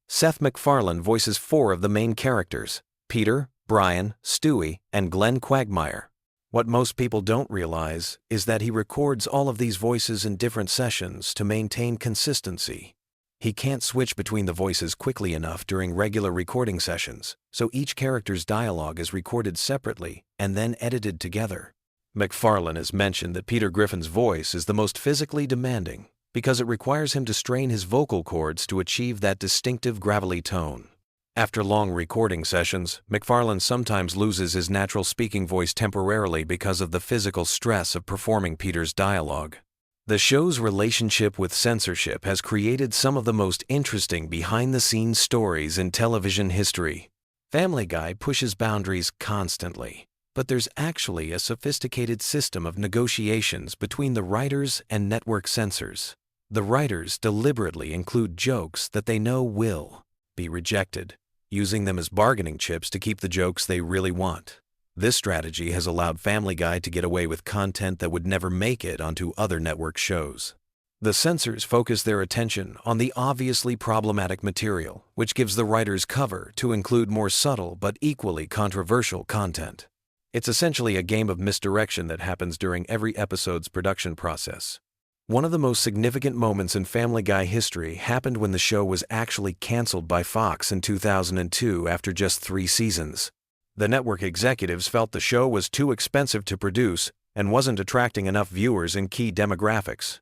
Seth MacFarlane voices 4 of the main characters: Peter, Brian, Stewie, and Glenn Quagmire. What most people don't realize is that he records all of these voices in different sessions to maintain consistency. He can't switch between the voices quickly enough during regular recording sessions, so each character's dialogue is recorded separately and then edited together. MacFarlane has mentioned that Peter Griffin's voice is the most physically demanding because it requires him to strain his vocal cords to achieve that distinctive gravelly tone. After long recording sessions, MacFarlane sometimes loses his natural speaking voice temporarily because of the physical stress of performing Peter's dialogue. The show's relationship with censorship has created some of the most interesting behind-the-scenes stories in television history. Family Guy pushes boundaries constantly, but there's actually a sophisticated system of negotiations between the writers and network censors. The writers deliberately include jokes that they know will be rejected, using them as bargaining chips to keep the jokes they really want. This strategy has allowed Family Guy to get away with content that would never make it onto other network shows. The censors focus their attention on the obviously problematic material, which gives the writers cover to include more subtle but equally controversial content. It's essentially a game of misdirection that happens during every episode's production process. One of the most significant moments in Family Guy history happened when the show was actually canceled by Fox in 2002 after just 3 seasons. The network executives felt the show was too expensive to produce and wasn't attracting enough viewers in key demographics.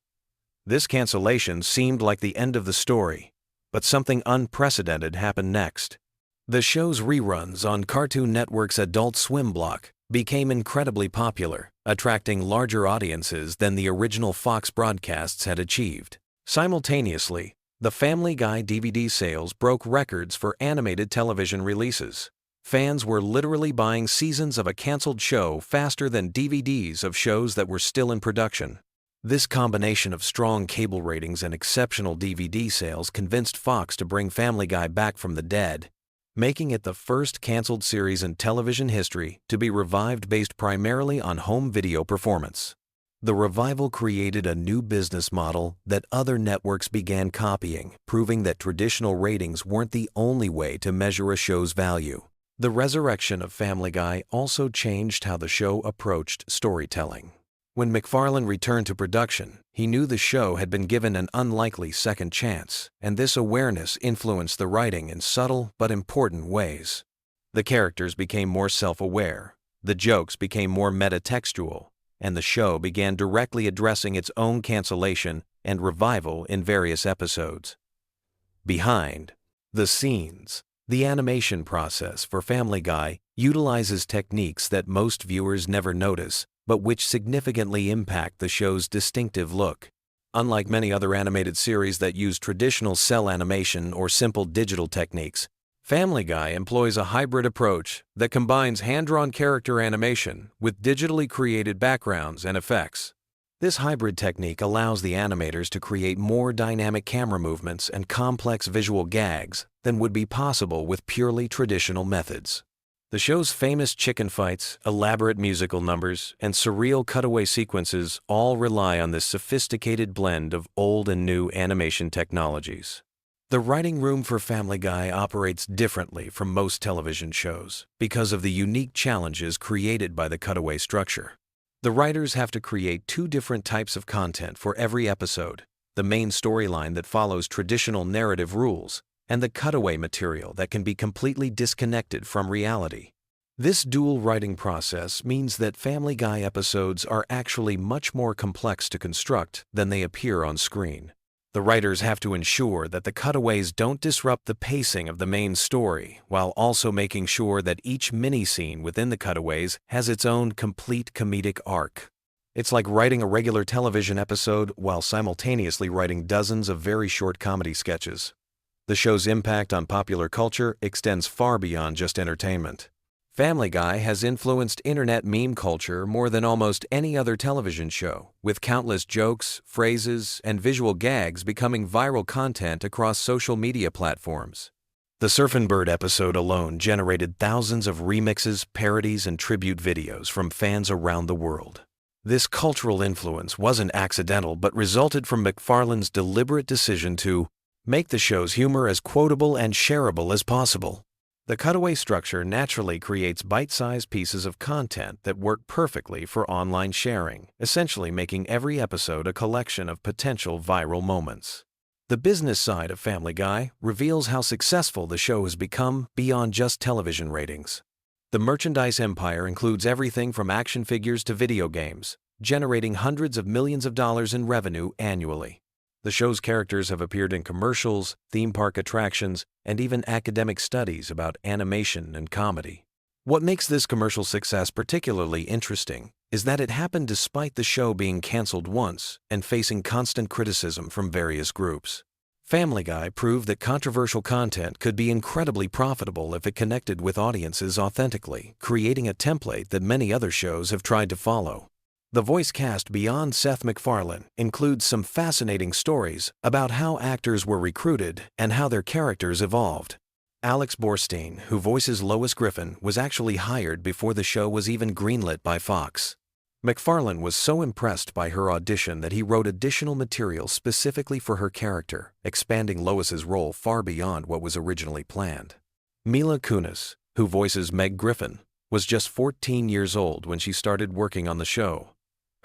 This cancellation seemed like the end of the story, but something unprecedented happened next. The show's reruns on Cartoon Network's Adult Swim block became incredibly popular, attracting larger audiences than the original Fox broadcasts had achieved. Simultaneously, the Family Guy DVD sales broke records for animated television releases. Fans were literally buying seasons of a canceled show faster than DVDs of shows that were still in production. This combination of strong cable ratings and exceptional DVD sales convinced Fox to bring Family Guy back from the dead, making it the first canceled series in television history to be revived based primarily on home video performance. The revival created a new business model that other networks began copying, proving that traditional ratings weren't the only way to measure a show's value. The resurrection of Family Guy also changed how the show approached storytelling. When MacFarlane returned to production, he knew the show had been given an unlikely second chance, and this awareness influenced the writing in subtle but important ways. The characters became more self-aware, the jokes became more metatextual, and the show began directly addressing its own cancellation and revival in various episodes. Behind the scenes, the animation process for Family Guy utilizes techniques that most viewers never notice, but which significantly impact the show's distinctive look. Unlike many other animated series that use traditional cell animation or simple digital techniques, Family Guy employs a hybrid approach that combines hand-drawn character animation with digitally created backgrounds and effects. This hybrid technique allows the animators to create more dynamic camera movements and complex visual gags than would be possible with purely traditional methods. The show's famous chicken fights, elaborate musical numbers, and surreal cutaway sequences all rely on this sophisticated blend of old and new animation technologies. The writing room for Family Guy operates differently from most television shows because of the unique challenges created by the cutaway structure. The writers have to create 2 different types of content for every episode: the main storyline that follows traditional narrative rules, and the cutaway material that can be completely disconnected from reality. This dual writing process means that Family Guy episodes are actually much more complex to construct than they appear on screen. The writers have to ensure that the cutaways don't disrupt the pacing of the main story, while also making sure that each mini-scene within the cutaways has its own complete comedic arc. It's like writing a regular television episode while simultaneously writing dozens of very short comedy sketches. The show's impact on popular culture extends far beyond just entertainment. Family Guy has influenced internet meme culture more than almost any other television show, with countless jokes, phrases, and visual gags becoming viral content across social media platforms. The Surfin' Bird episode alone generated thousands of remixes, parodies, and tribute videos from fans around the world. This cultural influence wasn't accidental but resulted from MacFarlane's deliberate decision to make the show's humor as quotable and shareable as possible. The cutaway structure naturally creates bite-sized pieces of content that work perfectly for online sharing, essentially making every episode a collection of potential viral moments. The business side of Family Guy reveals how successful the show has become beyond just television ratings. The merchandise empire includes everything from action figures to video games, generating hundreds of millions of dollars in revenue annually. The show's characters have appeared in commercials, theme park attractions, and even academic studies about animation and comedy. What makes this commercial success particularly interesting is that it happened despite the show being canceled once and facing constant criticism from various groups. Family Guy proved that controversial content could be incredibly profitable if it connected with audiences authentically, creating a template that many other shows have tried to follow. The voice cast beyond Seth MacFarlane includes some fascinating stories about how actors were recruited and how their characters evolved. Alex Borstein, who voices Lois Griffin, was actually hired before the show was even greenlit by Fox. MacFarlane was so impressed by her audition that he wrote additional material specifically for her character, expanding Lois's role far beyond what was originally planned. Mila Kunis, who voices Meg Griffin, was just 14 years old when she started working on the show.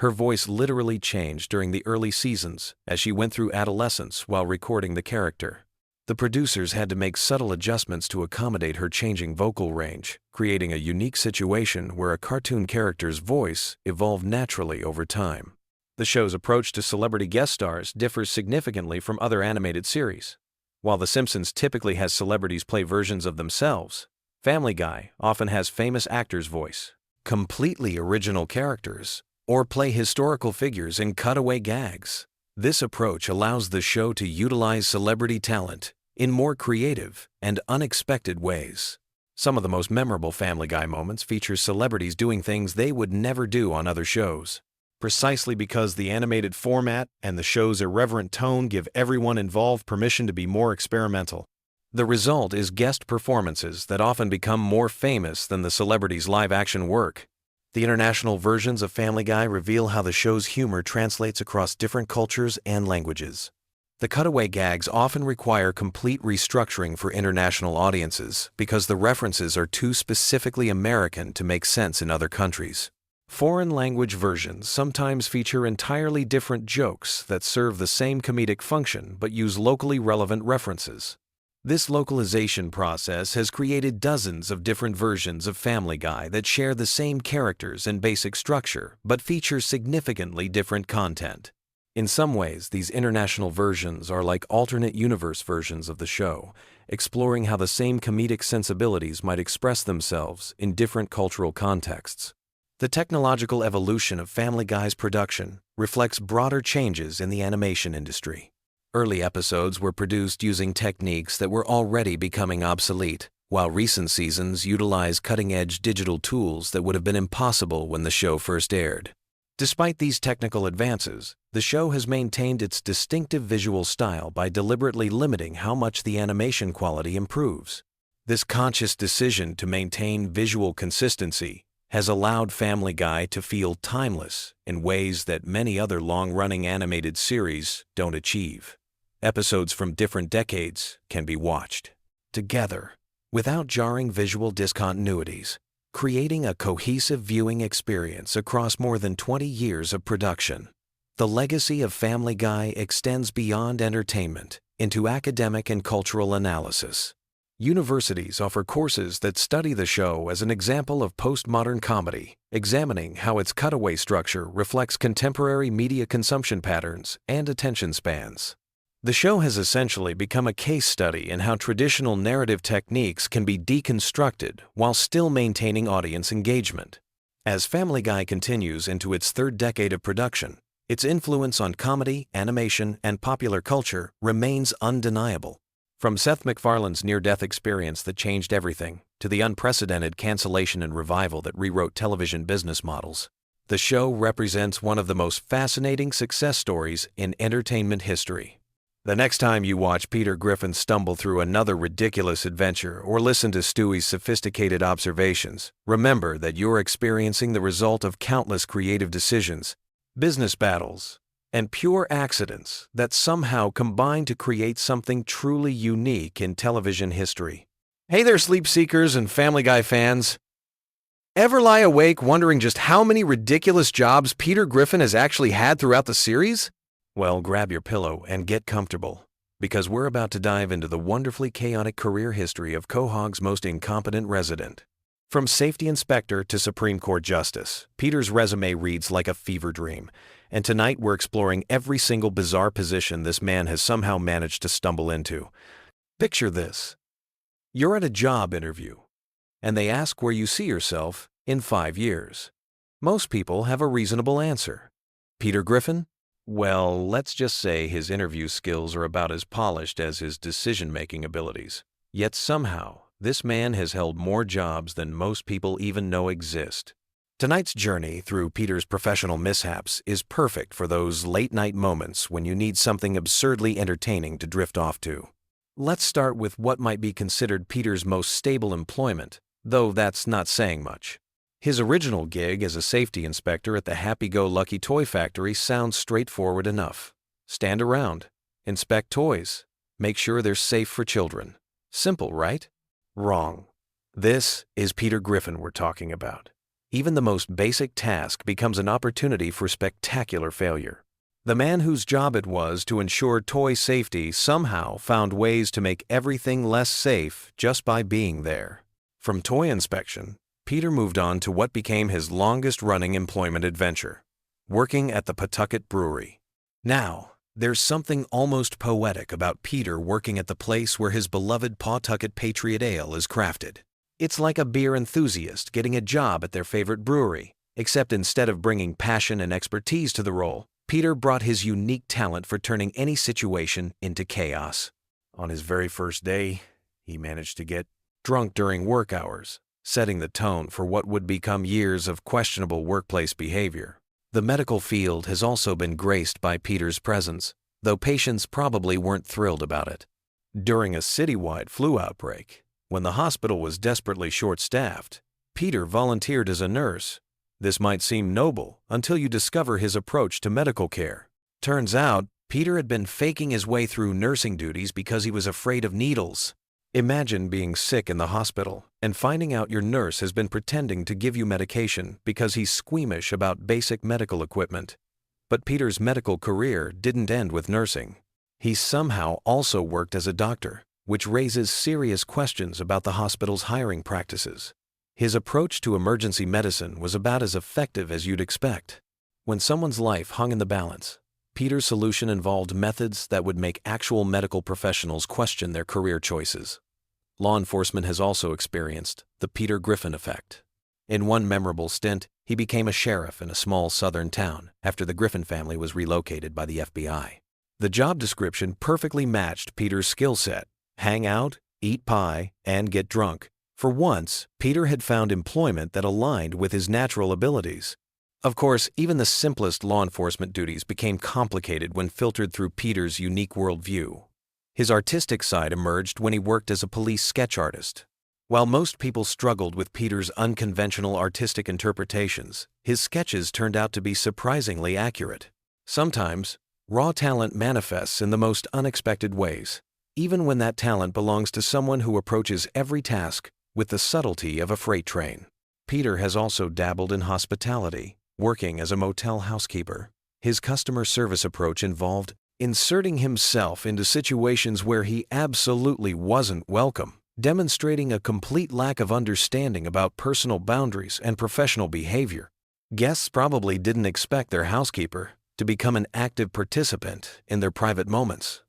Her voice literally changed during the early seasons as she went through adolescence while recording the character. The producers had to make subtle adjustments to accommodate her changing vocal range, creating a unique situation where a cartoon character's voice evolved naturally over time. The show's approach to celebrity guest stars differs significantly from other animated series. While The Simpsons typically has celebrities play versions of themselves, Family Guy often has famous actors voice completely original characters or play historical figures in cutaway gags. This approach allows the show to utilize celebrity talent in more creative and unexpected ways. Some of the most memorable Family Guy moments feature celebrities doing things they would never do on other shows. Precisely because the animated format and the show's irreverent tone give everyone involved permission to be more experimental. The result is guest performances that often become more famous than the celebrity's live-action work. The international versions of Family Guy reveal how the show's humor translates across different cultures and languages. The cutaway gags often require complete restructuring for international audiences because the references are too specifically American to make sense in other countries. Foreign language versions sometimes feature entirely different jokes that serve the same comedic function but use locally relevant references. This localization process has created dozens of different versions of Family Guy that share the same characters and basic structure, but feature significantly different content. In some ways, these international versions are like alternate universe versions of the show, exploring how the same comedic sensibilities might express themselves in different cultural contexts. The technological evolution of Family Guy's production reflects broader changes in the animation industry. Early episodes were produced using techniques that were already becoming obsolete, while recent seasons utilized cutting-edge digital tools that would have been impossible when the show first aired. Despite these technical advances, the show has maintained its distinctive visual style by deliberately limiting how much the animation quality improves. This conscious decision to maintain visual consistency has allowed Family Guy to feel timeless in ways that many other long-running animated series don't achieve. Episodes from different decades can be watched together without jarring visual discontinuities, creating a cohesive viewing experience across more than 20 years of production. The legacy of Family Guy extends beyond entertainment into academic and cultural analysis. Universities offer courses that study the show as an example of postmodern comedy, examining how its cutaway structure reflects contemporary media consumption patterns and attention spans. The show has essentially become a case study in how traditional narrative techniques can be deconstructed while still maintaining audience engagement. As Family Guy continues into its third decade of production, its influence on comedy, animation, and popular culture remains undeniable. From Seth MacFarlane's near-death experience that changed everything, to the unprecedented cancellation and revival that rewrote television business models, the show represents one of the most fascinating success stories in entertainment history. The next time you watch Peter Griffin stumble through another ridiculous adventure or listen to Stewie's sophisticated observations, remember that you're experiencing the result of countless creative decisions, business battles, and pure accidents that somehow combine to create something truly unique in television history. Hey there, sleep seekers and Family Guy fans. Ever lie awake wondering just how many ridiculous jobs Peter Griffin has actually had throughout the series? Well, grab your pillow and get comfortable, because we're about to dive into the wonderfully chaotic career history of Quahog's most incompetent resident. From safety inspector to Supreme Court justice, Peter's resume reads like a fever dream, and tonight we're exploring every single bizarre position this man has somehow managed to stumble into. Picture this. You're at a job interview, and they ask where you see yourself in 5 years. Most people have a reasonable answer. Peter Griffin? Well, let's just say his interview skills are about as polished as his decision-making abilities. Yet somehow, this man has held more jobs than most people even know exist. Tonight's journey through Peter's professional mishaps is perfect for those late-night moments when you need something absurdly entertaining to drift off to. Let's start with what might be considered Peter's most stable employment, though that's not saying much. His original gig as a safety inspector at the happy-go-lucky toy factory sounds straightforward enough. Stand around, inspect toys, make sure they're safe for children. Simple, right? Wrong. This is Peter Griffin we're talking about. Even the most basic task becomes an opportunity for spectacular failure. The man whose job it was to ensure toy safety somehow found ways to make everything less safe just by being there. From toy inspection, Peter moved on to what became his longest-running employment adventure, working at the Pawtucket Brewery. Now, there's something almost poetic about Peter working at the place where his beloved Pawtucket Patriot Ale is crafted. It's like a beer enthusiast getting a job at their favorite brewery, except instead of bringing passion and expertise to the role, Peter brought his unique talent for turning any situation into chaos. On his very first day, he managed to get drunk during work hours, setting the tone for what would become years of questionable workplace behavior. The medical field has also been graced by Peter's presence, though patients probably weren't thrilled about it. During a citywide flu outbreak, when the hospital was desperately short-staffed, Peter volunteered as a nurse. This might seem noble until you discover his approach to medical care. Turns out, Peter had been faking his way through nursing duties because he was afraid of needles. Imagine being sick in the hospital and finding out your nurse has been pretending to give you medication because he's squeamish about basic medical equipment. But Peter's medical career didn't end with nursing. He somehow also worked as a doctor, which raises serious questions about the hospital's hiring practices. His approach to emergency medicine was about as effective as you'd expect. When someone's life hung in the balance, Peter's solution involved methods that would make actual medical professionals question their career choices. Law enforcement has also experienced the Peter Griffin effect. In one memorable stint, he became a sheriff in a small southern town after the Griffin family was relocated by the FBI. The job description perfectly matched Peter's skill set: hang out, eat pie, and get drunk. For once, Peter had found employment that aligned with his natural abilities. Of course, even the simplest law enforcement duties became complicated when filtered through Peter's unique worldview. His artistic side emerged when he worked as a police sketch artist. While most people struggled with Peter's unconventional artistic interpretations, his sketches turned out to be surprisingly accurate. Sometimes, raw talent manifests in the most unexpected ways, even when that talent belongs to someone who approaches every task with the subtlety of a freight train. Peter has also dabbled in hospitality, working as a motel housekeeper. His customer service approach involved inserting himself into situations where he absolutely wasn't welcome, demonstrating a complete lack of understanding about personal boundaries and professional behavior. Guests probably didn't expect their housekeeper to become an active participant in their private moments.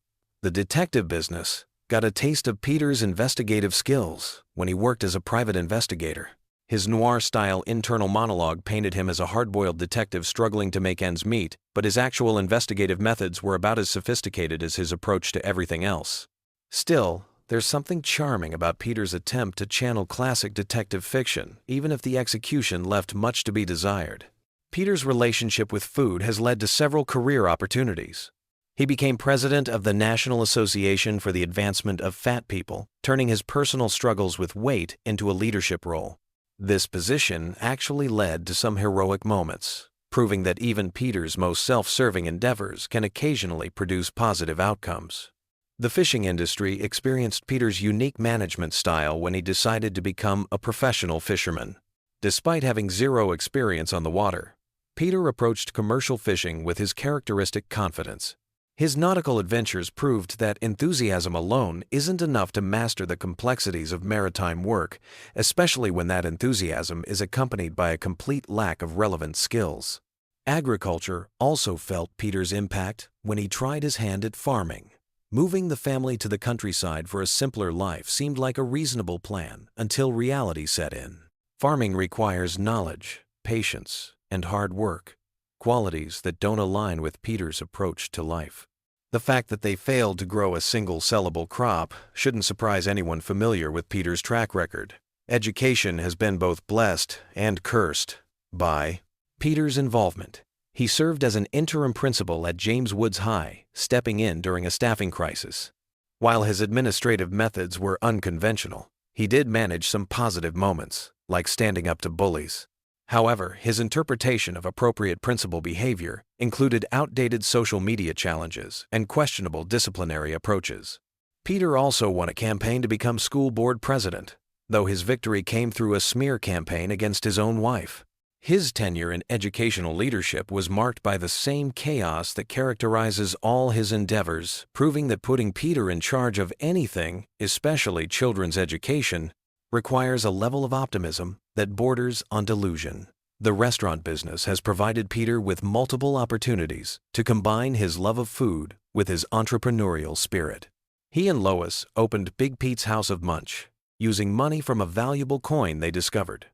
The detective business got a taste of Peter's investigative skills when he worked as a private investigator. His noir-style internal monologue painted him as a hard-boiled detective struggling to make ends meet, but his actual investigative methods were about as sophisticated as his approach to everything else. Still, there's something charming about Peter's attempt to channel classic detective fiction, even if the execution left much to be desired. Peter's relationship with food has led to several career opportunities. He became president of the National Association for the Advancement of Fat People, turning his personal struggles with weight into a leadership role. This position actually led to some heroic moments, proving that even Peter's most self-serving endeavors can occasionally produce positive outcomes. The fishing industry experienced Peter's unique management style when he decided to become a professional fisherman. Despite having zero experience on the water, Peter approached commercial fishing with his characteristic confidence. His nautical adventures proved that enthusiasm alone isn't enough to master the complexities of maritime work, especially when that enthusiasm is accompanied by a complete lack of relevant skills. Agriculture also felt Peter's impact when he tried his hand at farming. Moving the family to the countryside for a simpler life seemed like a reasonable plan until reality set in. Farming requires knowledge, patience, and hard work, qualities that don't align with Peter's approach to life. The fact that they failed to grow a single sellable crop shouldn't surprise anyone familiar with Peter's track record. Education has been both blessed and cursed by Peter's involvement. He served as an interim principal at James Woods High, stepping in during a staffing crisis. While his administrative methods were unconventional, he did manage some positive moments, like standing up to bullies. However, his interpretation of appropriate principal behavior included outdated social media challenges and questionable disciplinary approaches. Peter also won a campaign to become school board president, though his victory came through a smear campaign against his own wife. His tenure in educational leadership was marked by the same chaos that characterizes all his endeavors, proving that putting Peter in charge of anything, especially children's education, requires a level of optimism that borders on delusion. The restaurant business has provided Peter with multiple opportunities to combine his love of food with his entrepreneurial spirit. He and Lois opened Big Pete's House of Munch, using money from a valuable coin they discovered.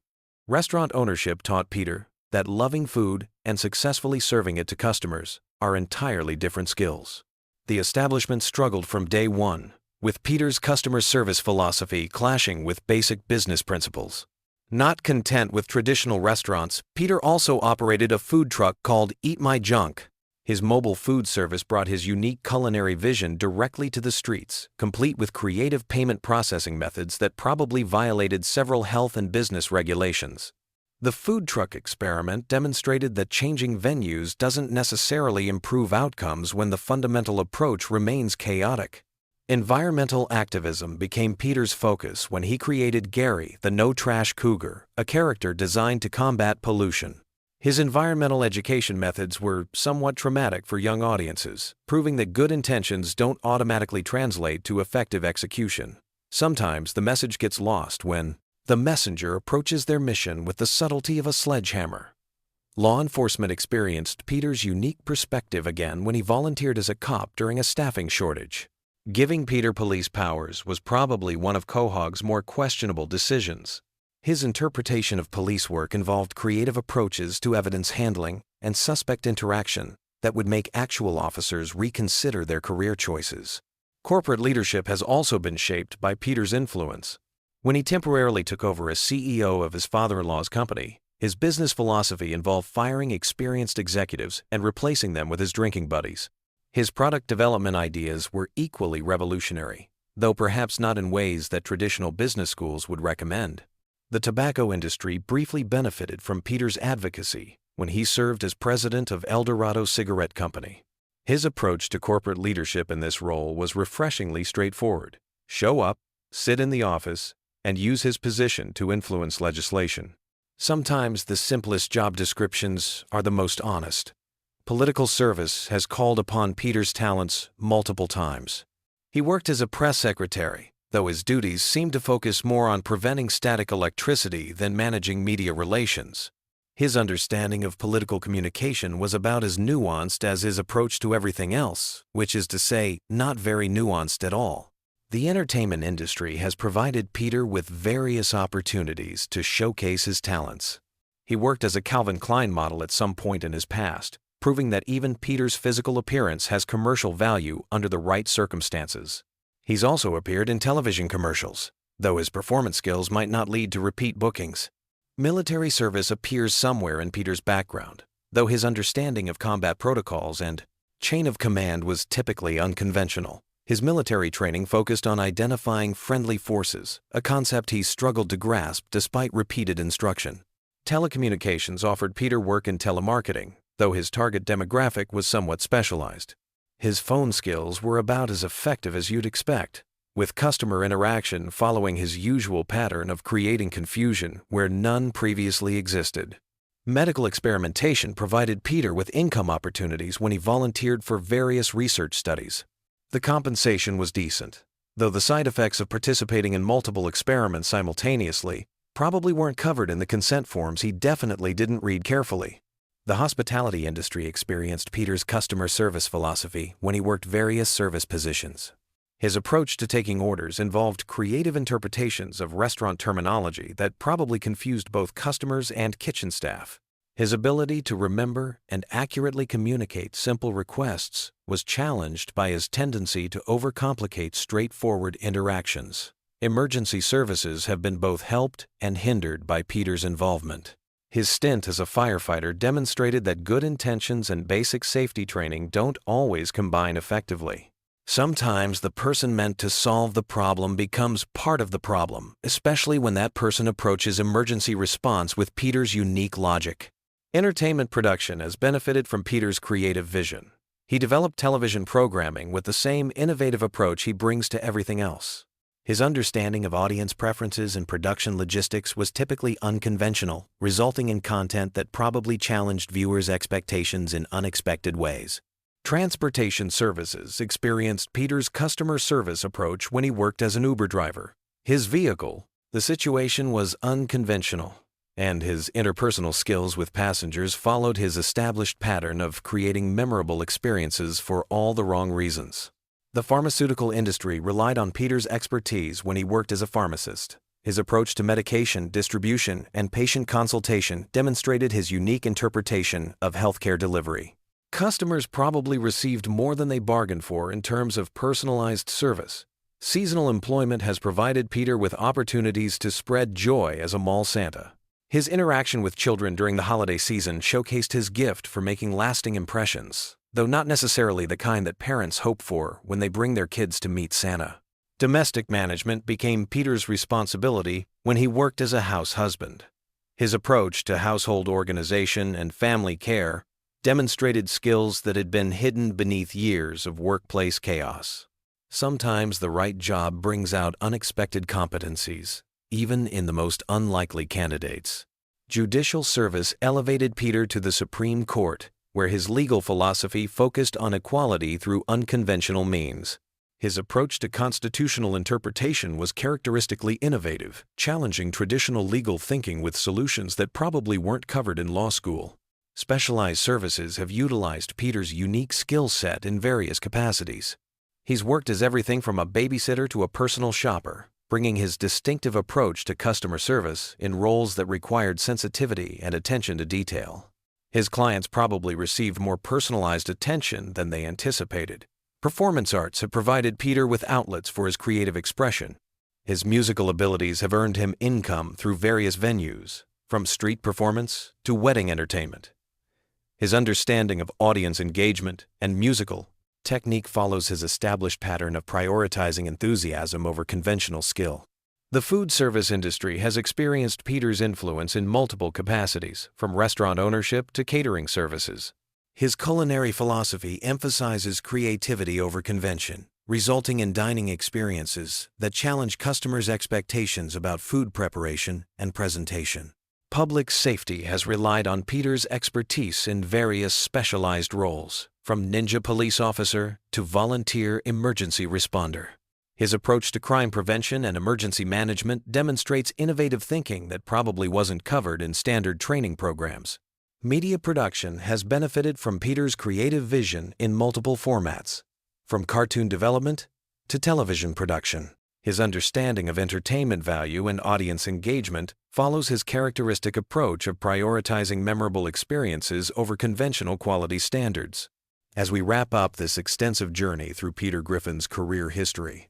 Restaurant ownership taught Peter that loving food and successfully serving it to customers are entirely different skills. The establishment struggled from day one, with Peter's customer service philosophy clashing with basic business principles. Not content with traditional restaurants, Peter also operated a food truck called Eat My Junk. His mobile food service brought his unique culinary vision directly to the streets, complete with creative payment processing methods that probably violated several health and business regulations. The food truck experiment demonstrated that changing venues doesn't necessarily improve outcomes when the fundamental approach remains chaotic. Environmental activism became Peter's focus when he created Gary, the no-trash cougar, a character designed to combat pollution. His environmental education methods were somewhat traumatic for young audiences, proving that good intentions don't automatically translate to effective execution. Sometimes the message gets lost when the messenger approaches their mission with the subtlety of a sledgehammer. Law enforcement experienced Peter's unique perspective again when he volunteered as a cop during a staffing shortage. Giving Peter police powers was probably one of Quahog's more questionable decisions. His interpretation of police work involved creative approaches to evidence handling and suspect interaction that would make actual officers reconsider their career choices. Corporate leadership has also been shaped by Peter's influence. When he temporarily took over as CEO of his father-in-law's company, his business philosophy involved firing experienced executives and replacing them with his drinking buddies. His product development ideas were equally revolutionary, though perhaps not in ways that traditional business schools would recommend. The tobacco industry briefly benefited from Peter's advocacy when he served as president of El Dorado Cigarette Company. His approach to corporate leadership in this role was refreshingly straightforward. Show up, sit in the office, and use his position to influence legislation. Sometimes the simplest job descriptions are the most honest. Political service has called upon Peter's talents multiple times. He worked as a press secretary, though his duties seemed to focus more on preventing static electricity than managing media relations. His understanding of political communication was about as nuanced as his approach to everything else, which is to say, not very nuanced at all. The entertainment industry has provided Peter with various opportunities to showcase his talents. He worked as a Calvin Klein model at some point in his past, proving that even Peter's physical appearance has commercial value under the right circumstances. He's also appeared in television commercials, though his performance skills might not lead to repeat bookings. Military service appears somewhere in Peter's background, though his understanding of combat protocols and chain of command was typically unconventional. His military training focused on identifying friendly forces, a concept he struggled to grasp despite repeated instruction. Telecommunications offered Peter work in telemarketing, though his target demographic was somewhat specialized. His phone skills were about as effective as you'd expect, with customer interaction following his usual pattern of creating confusion where none previously existed. Medical experimentation provided Peter with income opportunities when he volunteered for various research studies. The compensation was decent, though the side effects of participating in multiple experiments simultaneously probably weren't covered in the consent forms he definitely didn't read carefully. The hospitality industry experienced Peter's customer service philosophy when he worked various service positions. His approach to taking orders involved creative interpretations of restaurant terminology that probably confused both customers and kitchen staff. His ability to remember and accurately communicate simple requests was challenged by his tendency to overcomplicate straightforward interactions. Emergency services have been both helped and hindered by Peter's involvement. His stint as a firefighter demonstrated that good intentions and basic safety training don't always combine effectively. Sometimes the person meant to solve the problem becomes part of the problem, especially when that person approaches emergency response with Peter's unique logic. Entertainment production has benefited from Peter's creative vision. He developed television programming with the same innovative approach he brings to everything else. His understanding of audience preferences and production logistics was typically unconventional, resulting in content that probably challenged viewers' expectations in unexpected ways. Transportation services experienced Peter's customer service approach when he worked as an Uber driver. His vehicle, the situation was unconventional, and his interpersonal skills with passengers followed his established pattern of creating memorable experiences for all the wrong reasons. The pharmaceutical industry relied on Peter's expertise when he worked as a pharmacist. His approach to medication distribution and patient consultation demonstrated his unique interpretation of healthcare delivery. Customers probably received more than they bargained for in terms of personalized service. Seasonal employment has provided Peter with opportunities to spread joy as a mall Santa. His interaction with children during the holiday season showcased his gift for making lasting impressions, though not necessarily the kind that parents hope for when they bring their kids to meet Santa. Domestic management became Peter's responsibility when he worked as a house husband. His approach to household organization and family care demonstrated skills that had been hidden beneath years of workplace chaos. Sometimes the right job brings out unexpected competencies, even in the most unlikely candidates. Judicial service elevated Peter to the Supreme Court, where his legal philosophy focused on equality through unconventional means. His approach to constitutional interpretation was characteristically innovative, challenging traditional legal thinking with solutions that probably weren't covered in law school. Specialized services have utilized Peter's unique skill set in various capacities. He's worked as everything from a babysitter to a personal shopper, bringing his distinctive approach to customer service in roles that required sensitivity and attention to detail. His clients probably received more personalized attention than they anticipated. Performance arts have provided Peter with outlets for his creative expression. His musical abilities have earned him income through various venues, from street performance to wedding entertainment. His understanding of audience engagement and musical technique follows his established pattern of prioritizing enthusiasm over conventional skill. The food service industry has experienced Peter's influence in multiple capacities, from restaurant ownership to catering services. His culinary philosophy emphasizes creativity over convention, resulting in dining experiences that challenge customers' expectations about food preparation and presentation. Public safety has relied on Peter's expertise in various specialized roles, from ninja police officer to volunteer emergency responder. His approach to crime prevention and emergency management demonstrates innovative thinking that probably wasn't covered in standard training programs. Media production has benefited from Peter's creative vision in multiple formats, from cartoon development to television production. His understanding of entertainment value and audience engagement follows his characteristic approach of prioritizing memorable experiences over conventional quality standards. As we wrap up this extensive journey through Peter Griffin's career history,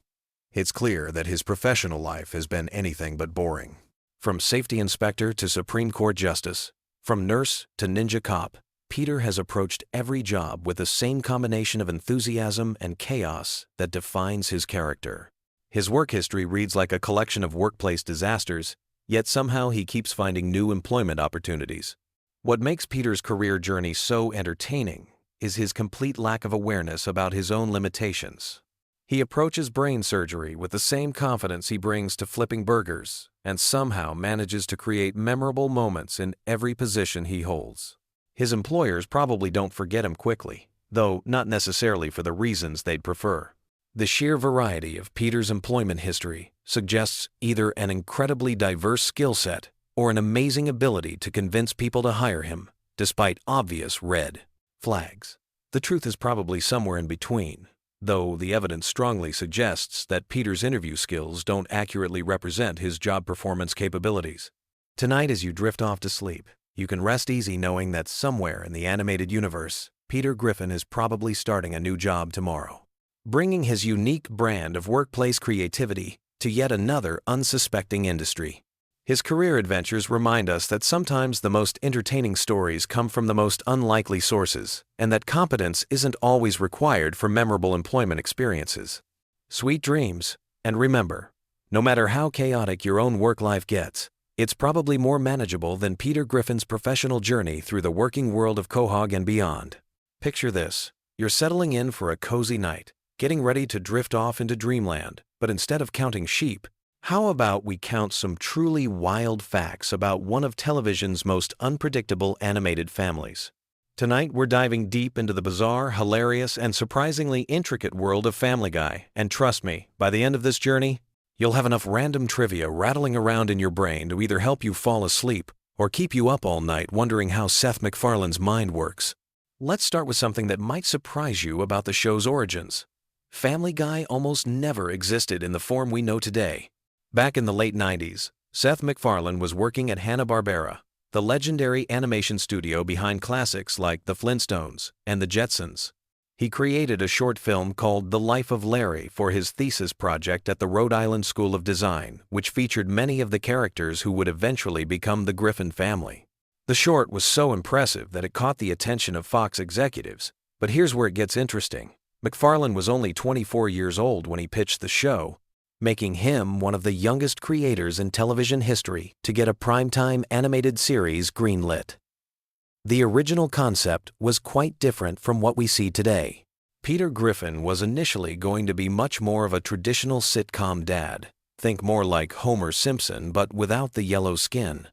it's clear that his professional life has been anything but boring. From safety inspector to Supreme Court justice, from nurse to ninja cop, Peter has approached every job with the same combination of enthusiasm and chaos that defines his character. His work history reads like a collection of workplace disasters, yet somehow he keeps finding new employment opportunities. What makes Peter's career journey so entertaining is his complete lack of awareness about his own limitations. He approaches brain surgery with the same confidence he brings to flipping burgers, and somehow manages to create memorable moments in every position he holds. His employers probably don't forget him quickly, though not necessarily for the reasons they'd prefer. The sheer variety of Peter's employment history suggests either an incredibly diverse skill set or an amazing ability to convince people to hire him, despite obvious red flags. The truth is probably somewhere in between, though the evidence strongly suggests that Peter's interview skills don't accurately represent his job performance capabilities. Tonight, as you drift off to sleep, you can rest easy knowing that somewhere in the animated universe, Peter Griffin is probably starting a new job tomorrow, bringing his unique brand of workplace creativity to yet another unsuspecting industry. His career adventures remind us that sometimes the most entertaining stories come from the most unlikely sources, and that competence isn't always required for memorable employment experiences. Sweet dreams, and remember, no matter how chaotic your own work life gets, it's probably more manageable than Peter Griffin's professional journey through the working world of Quahog and beyond. Picture this: you're settling in for a cozy night, getting ready to drift off into dreamland, but instead of counting sheep, how about we count some truly wild facts about one of television's most unpredictable animated families? Tonight, we're diving deep into the bizarre, hilarious, and surprisingly intricate world of Family Guy, and trust me, by the end of this journey, you'll have enough random trivia rattling around in your brain to either help you fall asleep or keep you up all night wondering how Seth MacFarlane's mind works. Let's start with something that might surprise you about the show's origins. Family Guy almost never existed in the form we know today. Back in the late 90s, Seth MacFarlane was working at Hanna-Barbera, the legendary animation studio behind classics like The Flintstones and The Jetsons. He created a short film called The Life of Larry for his thesis project at the Rhode Island School of Design, which featured many of the characters who would eventually become the Griffin family. The short was so impressive that it caught the attention of Fox executives, but here's where it gets interesting. MacFarlane was only 24 years old when he pitched the show, making him one of the youngest creators in television history to get a primetime animated series greenlit. The original concept was quite different from what we see today. Peter Griffin was initially going to be much more of a traditional sitcom dad. Think more like Homer Simpson, but without the yellow skin.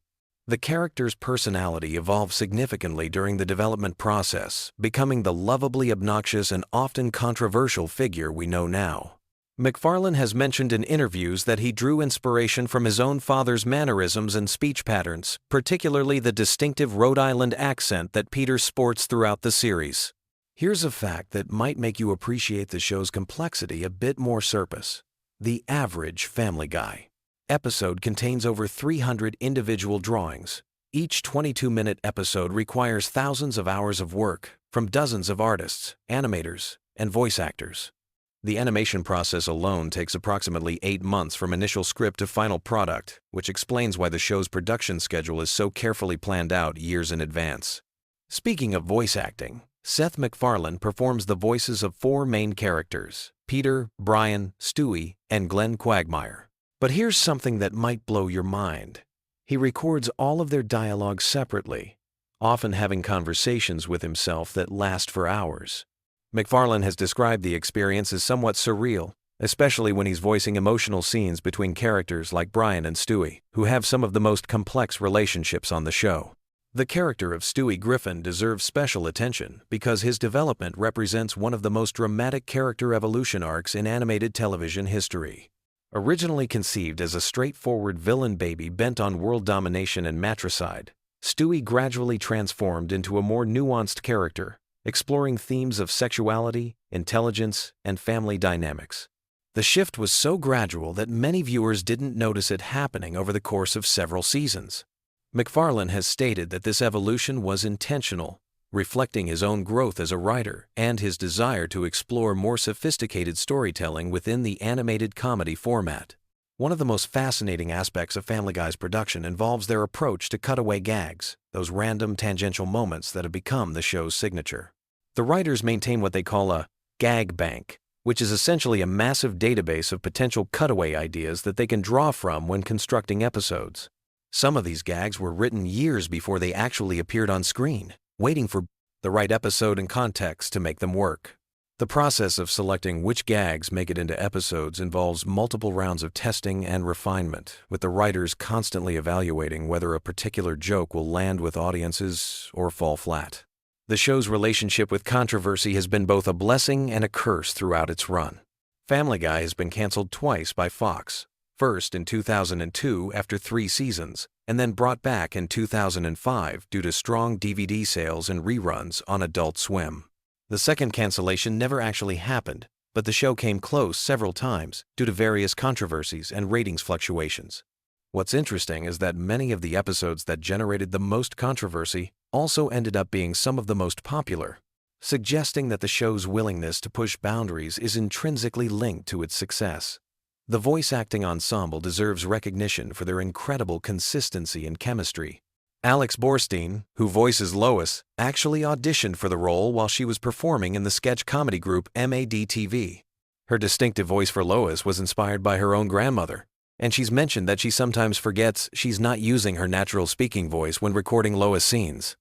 The character's personality evolved significantly during the development process, becoming the lovably obnoxious and often controversial figure we know now. MacFarlane has mentioned in interviews that he drew inspiration from his own father's mannerisms and speech patterns, particularly the distinctive Rhode Island accent that Peter sports throughout the series. Here's a fact that might make you appreciate the show's complexity a bit more surface. The average Family Guy episode contains over 300 individual drawings. Each 22-minute episode requires thousands of hours of work from dozens of artists, animators, and voice actors. The animation process alone takes approximately 8 months from initial script to final product, which explains why the show's production schedule is so carefully planned out years in advance. Speaking of voice acting, Seth MacFarlane performs the voices of 4 main characters: Peter, Brian, Stewie, and Glenn Quagmire. But here's something that might blow your mind. He records all of their dialogue separately, often having conversations with himself that last for hours. MacFarlane has described the experience as somewhat surreal, especially when he's voicing emotional scenes between characters like Brian and Stewie, who have some of the most complex relationships on the show. The character of Stewie Griffin deserves special attention because his development represents one of the most dramatic character evolution arcs in animated television history. Originally conceived as a straightforward villain baby bent on world domination and matricide, Stewie gradually transformed into a more nuanced character, exploring themes of sexuality, intelligence, and family dynamics. The shift was so gradual that many viewers didn't notice it happening over the course of several seasons. MacFarlane has stated that this evolution was intentional, reflecting his own growth as a writer and his desire to explore more sophisticated storytelling within the animated comedy format. One of the most fascinating aspects of Family Guy's production involves their approach to cutaway gags, those random tangential moments that have become the show's signature. The writers maintain what they call a gag bank, which is essentially a massive database of potential cutaway ideas that they can draw from when constructing episodes. Some of these gags were written years before they actually appeared on screen, waiting for the right episode and context to make them work. The process of selecting which gags make it into episodes involves multiple rounds of testing and refinement, with the writers constantly evaluating whether a particular joke will land with audiences or fall flat. The show's relationship with controversy has been both a blessing and a curse throughout its run. Family Guy has been canceled twice by Fox, first in 2002 after 3 seasons, and then brought back in 2005 due to strong DVD sales and reruns on Adult Swim. The second cancellation never actually happened, but the show came close several times due to various controversies and ratings fluctuations. What's interesting is that many of the episodes that generated the most controversy also ended up being some of the most popular, suggesting that the show's willingness to push boundaries is intrinsically linked to its success. The voice acting ensemble deserves recognition for their incredible consistency and chemistry. Alex Borstein, who voices Lois, actually auditioned for the role while she was performing in the sketch comedy group MAD-TV. Her distinctive voice for Lois was inspired by her own grandmother, and she's mentioned that she sometimes forgets she's not using her natural speaking voice when recording Lois scenes.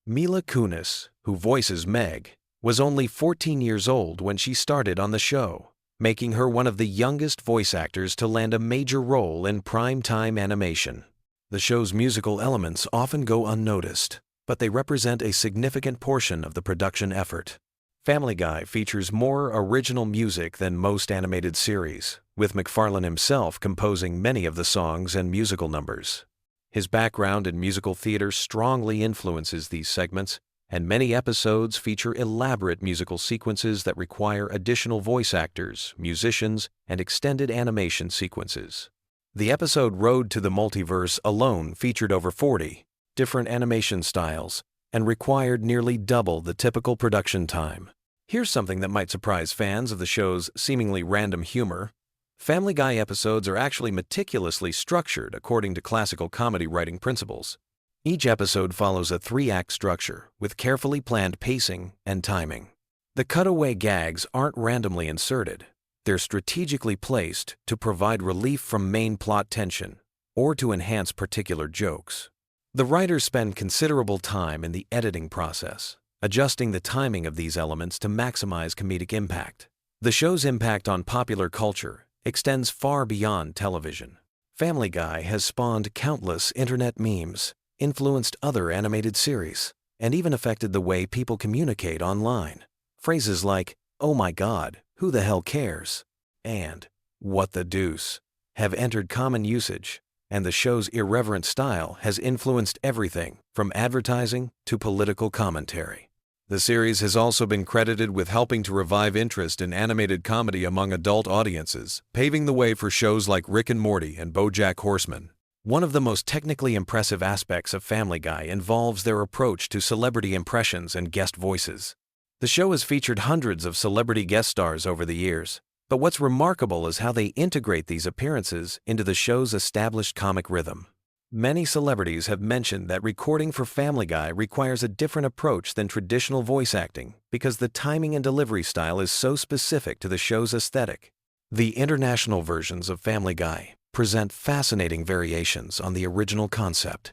Mila Kunis, who voices Meg, was only 14 years old when she started on the show, making her one of the youngest voice actors to land a major role in prime-time animation. The show's musical elements often go unnoticed, but they represent a significant portion of the production effort. Family Guy features more original music than most animated series, with MacFarlane himself composing many of the songs and musical numbers. His background in musical theater strongly influences these segments, and many episodes feature elaborate musical sequences that require additional voice actors, musicians, and extended animation sequences. The episode Road to the Multiverse alone featured over 40 different animation styles and required nearly double the typical production time. Here's something that might surprise fans of the show's seemingly random humor. Family Guy episodes are actually meticulously structured according to classical comedy writing principles. Each episode follows a 3-act structure with carefully planned pacing and timing. The cutaway gags aren't randomly inserted. They're strategically placed to provide relief from main plot tension or to enhance particular jokes. The writers spend considerable time in the editing process, adjusting the timing of these elements to maximize comedic impact. The show's impact on popular culture extends far beyond television. Family Guy has spawned countless internet memes, influenced other animated series, and even affected the way people communicate online. Phrases like, "Oh my God, who the hell cares?" and "What the deuce?" have entered common usage, and the show's irreverent style has influenced everything from advertising to political commentary. The series has also been credited with helping to revive interest in animated comedy among adult audiences, paving the way for shows like Rick and Morty and BoJack Horseman. One of the most technically impressive aspects of Family Guy involves their approach to celebrity impressions and guest voices. The show has featured hundreds of celebrity guest stars over the years, but what's remarkable is how they integrate these appearances into the show's established comic rhythm. Many celebrities have mentioned that recording for Family Guy requires a different approach than traditional voice acting because the timing and delivery style is so specific to the show's aesthetic. The international versions of Family Guy present fascinating variations on the original concept.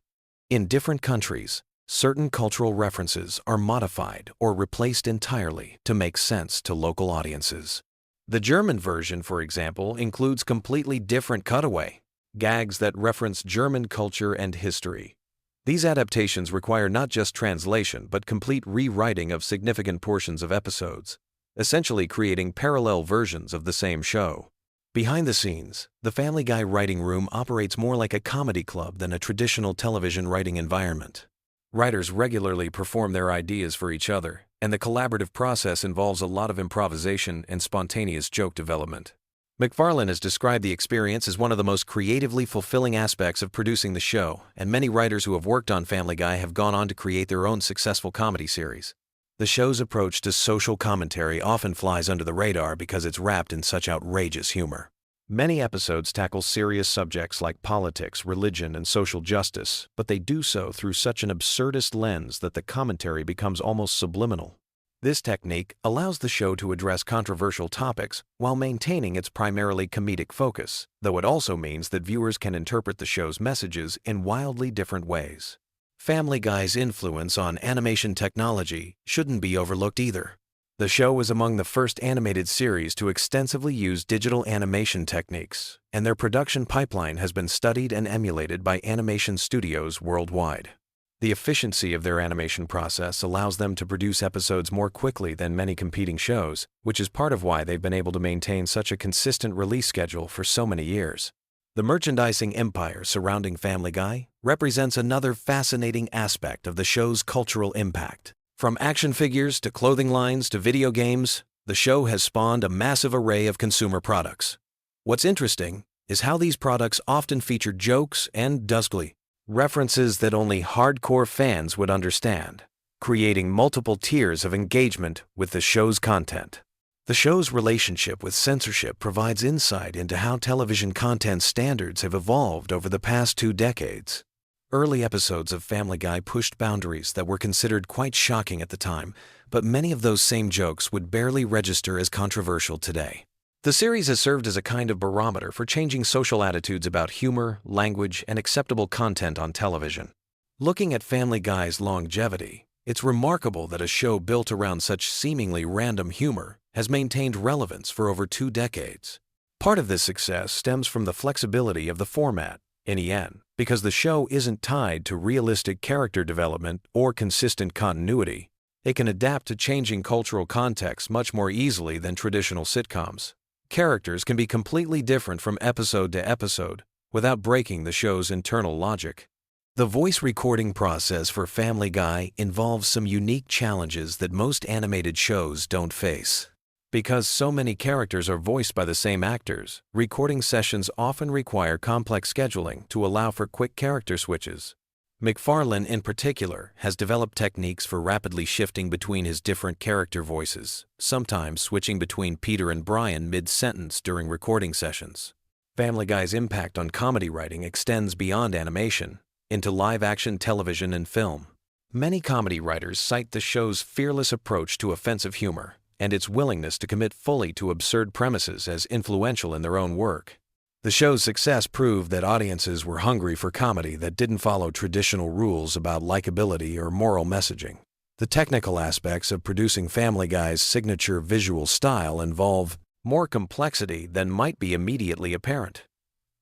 In different countries, certain cultural references are modified or replaced entirely to make sense to local audiences. The German version, for example, includes completely different cutaway gags that reference German culture and history. These adaptations require not just translation but complete rewriting of significant portions of episodes, essentially creating parallel versions of the same show. Behind the scenes, the Family Guy writing room operates more like a comedy club than a traditional television writing environment. Writers regularly perform their ideas for each other, and the collaborative process involves a lot of improvisation and spontaneous joke development. MacFarlane has described the experience as one of the most creatively fulfilling aspects of producing the show, and many writers who have worked on Family Guy have gone on to create their own successful comedy series. The show's approach to social commentary often flies under the radar because it's wrapped in such outrageous humor. Many episodes tackle serious subjects like politics, religion, and social justice, but they do so through such an absurdist lens that the commentary becomes almost subliminal. This technique allows the show to address controversial topics while maintaining its primarily comedic focus, though it also means that viewers can interpret the show's messages in wildly different ways. Family Guy's influence on animation technology shouldn't be overlooked either. The show was among the first animated series to extensively use digital animation techniques, and their production pipeline has been studied and emulated by animation studios worldwide. The efficiency of their animation process allows them to produce episodes more quickly than many competing shows, which is part of why they've been able to maintain such a consistent release schedule for so many years. The merchandising empire surrounding Family Guy represents another fascinating aspect of the show's cultural impact. From action figures to clothing lines to video games, the show has spawned a massive array of consumer products. What's interesting is how these products often feature jokes and dusky references that only hardcore fans would understand, creating multiple tiers of engagement with the show's content. The show's relationship with censorship provides insight into how television content standards have evolved over the past 2 decades. Early episodes of Family Guy pushed boundaries that were considered quite shocking at the time, but many of those same jokes would barely register as controversial today. The series has served as a kind of barometer for changing social attitudes about humor, language, and acceptable content on television. Looking at Family Guy's longevity, it's remarkable that a show built around such seemingly random humor has maintained relevance for over 2 decades. Part of this success stems from the flexibility of the format, NEN, because the show isn't tied to realistic character development or consistent continuity. It can adapt to changing cultural contexts much more easily than traditional sitcoms. Characters can be completely different from episode to episode without breaking the show's internal logic. The voice recording process for Family Guy involves some unique challenges that most animated shows don't face. Because so many characters are voiced by the same actors, recording sessions often require complex scheduling to allow for quick character switches. McFarlane, in particular, has developed techniques for rapidly shifting between his different character voices, sometimes switching between Peter and Brian mid-sentence during recording sessions. Family Guy's impact on comedy writing extends beyond animation, into live-action television and film. Many comedy writers cite the show's fearless approach to offensive humor and its willingness to commit fully to absurd premises as influential in their own work. The show's success proved that audiences were hungry for comedy that didn't follow traditional rules about likability or moral messaging. The technical aspects of producing Family Guy's signature visual style involve more complexity than might be immediately apparent.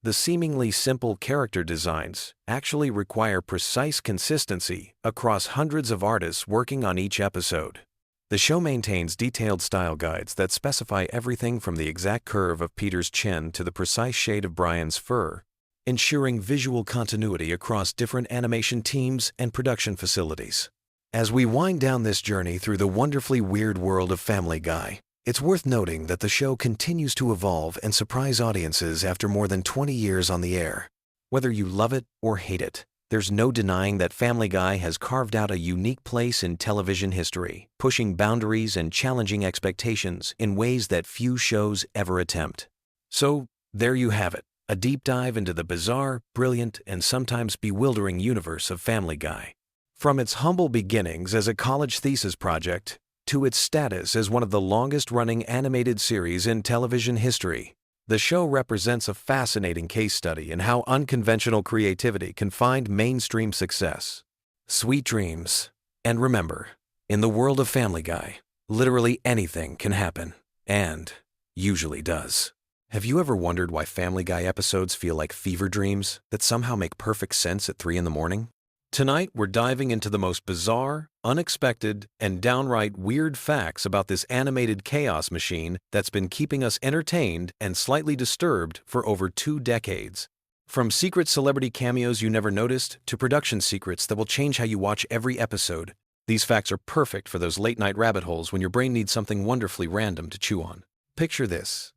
The seemingly simple character designs actually require precise consistency across hundreds of artists working on each episode. The show maintains detailed style guides that specify everything from the exact curve of Peter's chin to the precise shade of Brian's fur, ensuring visual continuity across different animation teams and production facilities. As we wind down this journey through the wonderfully weird world of Family Guy, it's worth noting that the show continues to evolve and surprise audiences after more than 20 years on the air. Whether you love it or hate it, there's no denying that Family Guy has carved out a unique place in television history, pushing boundaries and challenging expectations in ways that few shows ever attempt. So, there you have it, a deep dive into the bizarre, brilliant, and sometimes bewildering universe of Family Guy. From its humble beginnings as a college thesis project to its status as one of the longest-running animated series in television history, the show represents a fascinating case study in how unconventional creativity can find mainstream success. Sweet dreams. And remember, in the world of Family Guy, literally anything can happen, and usually does. Have you ever wondered why Family Guy episodes feel like fever dreams that somehow make perfect sense at 3 in the morning? Tonight, we're diving into the most bizarre, unexpected, and downright weird facts about this animated chaos machine that's been keeping us entertained and slightly disturbed for over 2 decades. From secret celebrity cameos you never noticed to production secrets that will change how you watch every episode, these facts are perfect for those late-night rabbit holes when your brain needs something wonderfully random to chew on. Picture this.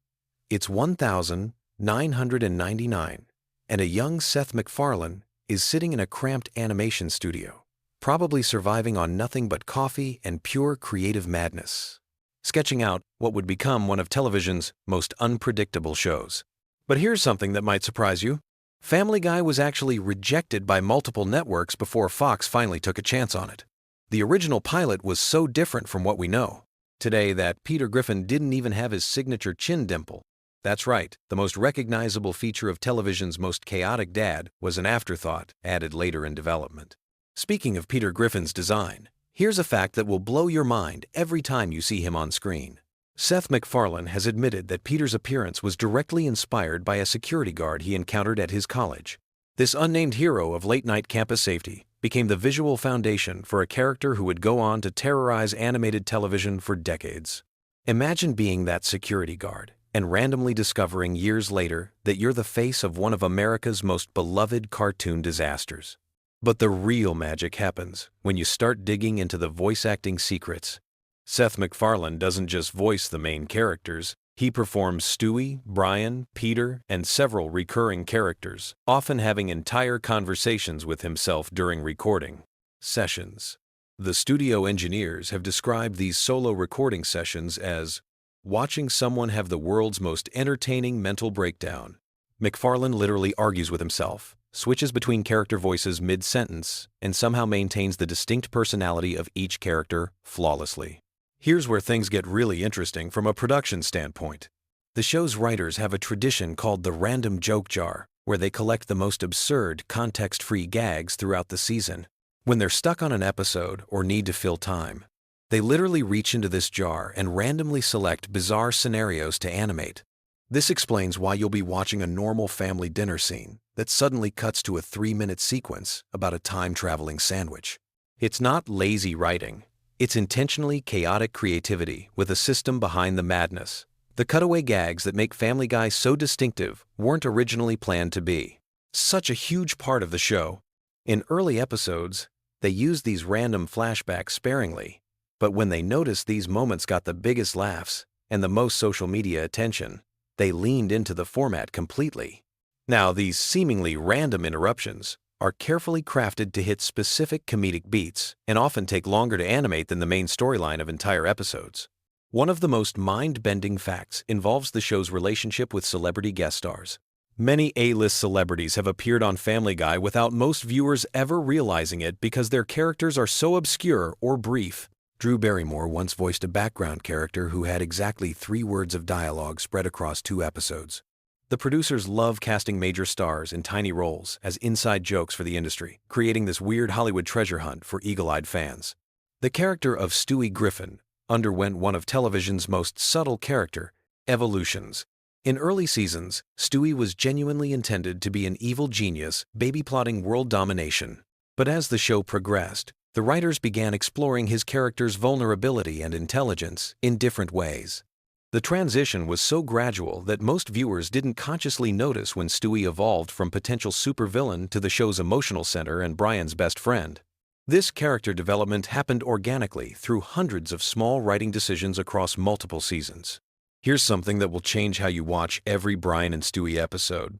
It's 1999, and a young Seth MacFarlane is sitting in a cramped animation studio, probably surviving on nothing but coffee and pure creative madness, sketching out what would become one of television's most unpredictable shows. But here's something that might surprise you. Family Guy was actually rejected by multiple networks before Fox finally took a chance on it. The original pilot was so different from what we know today that Peter Griffin didn't even have his signature chin dimple. That's right, the most recognizable feature of television's most chaotic dad was an afterthought added later in development. Speaking of Peter Griffin's design, here's a fact that will blow your mind every time you see him on screen. Seth MacFarlane has admitted that Peter's appearance was directly inspired by a security guard he encountered at his college. This unnamed hero of late-night campus safety became the visual foundation for a character who would go on to terrorize animated television for decades. Imagine being that security guard and randomly discovering years later that you're the face of one of America's most beloved cartoon disasters. But the real magic happens when you start digging into the voice acting secrets. Seth MacFarlane doesn't just voice the main characters, he performs Stewie, Brian, Peter, and several recurring characters, often having entire conversations with himself during recording sessions. The studio engineers have described these solo recording sessions as watching someone have the world's most entertaining mental breakdown. MacFarlane literally argues with himself, switches between character voices mid-sentence, and somehow maintains the distinct personality of each character flawlessly. Here's where things get really interesting from a production standpoint. The show's writers have a tradition called the random joke jar, where they collect the most absurd, context-free gags throughout the season. When they're stuck on an episode or need to fill time, they literally reach into this jar and randomly select bizarre scenarios to animate. This explains why you'll be watching a normal family dinner scene that suddenly cuts to a 3-minute sequence about a time-traveling sandwich. It's not lazy writing. It's intentionally chaotic creativity with a system behind the madness. The cutaway gags that make Family Guy so distinctive weren't originally planned to be such a huge part of the show. In early episodes, they used these random flashbacks sparingly, but when they noticed these moments got the biggest laughs and the most social media attention, they leaned into the format completely. Now, these seemingly random interruptions are carefully crafted to hit specific comedic beats and often take longer to animate than the main storyline of entire episodes. One of the most mind-bending facts involves the show's relationship with celebrity guest stars. Many A-list celebrities have appeared on Family Guy without most viewers ever realizing it because their characters are so obscure or brief. Drew Barrymore once voiced a background character who had exactly 3 words of dialogue spread across 2 episodes. The producers love casting major stars in tiny roles as inside jokes for the industry, creating this weird Hollywood treasure hunt for eagle-eyed fans. The character of Stewie Griffin underwent one of television's most subtle character evolutions. In early seasons, Stewie was genuinely intended to be an evil genius baby-plotting world domination. But as the show progressed, the writers began exploring his character's vulnerability and intelligence in different ways. The transition was so gradual that most viewers didn't consciously notice when Stewie evolved from potential supervillain to the show's emotional center and Brian's best friend. This character development happened organically through hundreds of small writing decisions across multiple seasons. Here's something that will change how you watch every Brian and Stewie episode.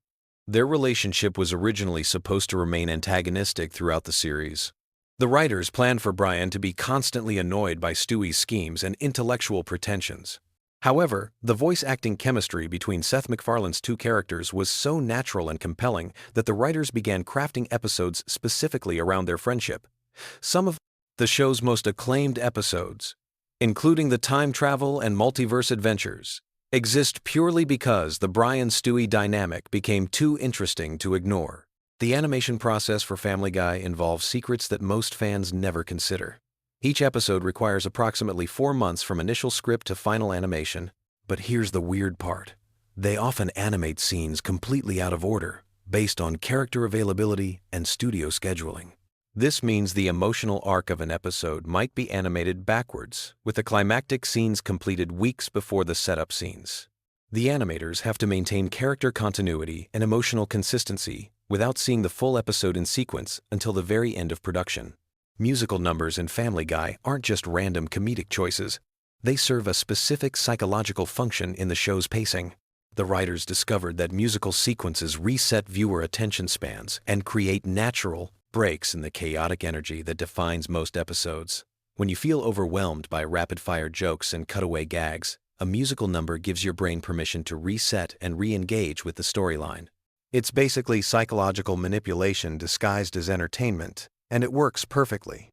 Their relationship was originally supposed to remain antagonistic throughout the series. The writers planned for Brian to be constantly annoyed by Stewie's schemes and intellectual pretensions. However, the voice acting chemistry between Seth MacFarlane's 2 characters was so natural and compelling that the writers began crafting episodes specifically around their friendship. Some of the show's most acclaimed episodes, including the time travel and multiverse adventures, exist purely because the Brian-Stewie dynamic became too interesting to ignore. The animation process for Family Guy involves secrets that most fans never consider. Each episode requires approximately 4 months from initial script to final animation. But here's the weird part. They often animate scenes completely out of order, based on character availability and studio scheduling. This means the emotional arc of an episode might be animated backwards, with the climactic scenes completed weeks before the setup scenes. The animators have to maintain character continuity and emotional consistency without seeing the full episode in sequence until the very end of production. Musical numbers in Family Guy aren't just random comedic choices. They serve a specific psychological function in the show's pacing. The writers discovered that musical sequences reset viewer attention spans and create natural breaks in the chaotic energy that defines most episodes. When you feel overwhelmed by rapid-fire jokes and cutaway gags, a musical number gives your brain permission to reset and re-engage with the storyline. It's basically psychological manipulation disguised as entertainment, and it works perfectly.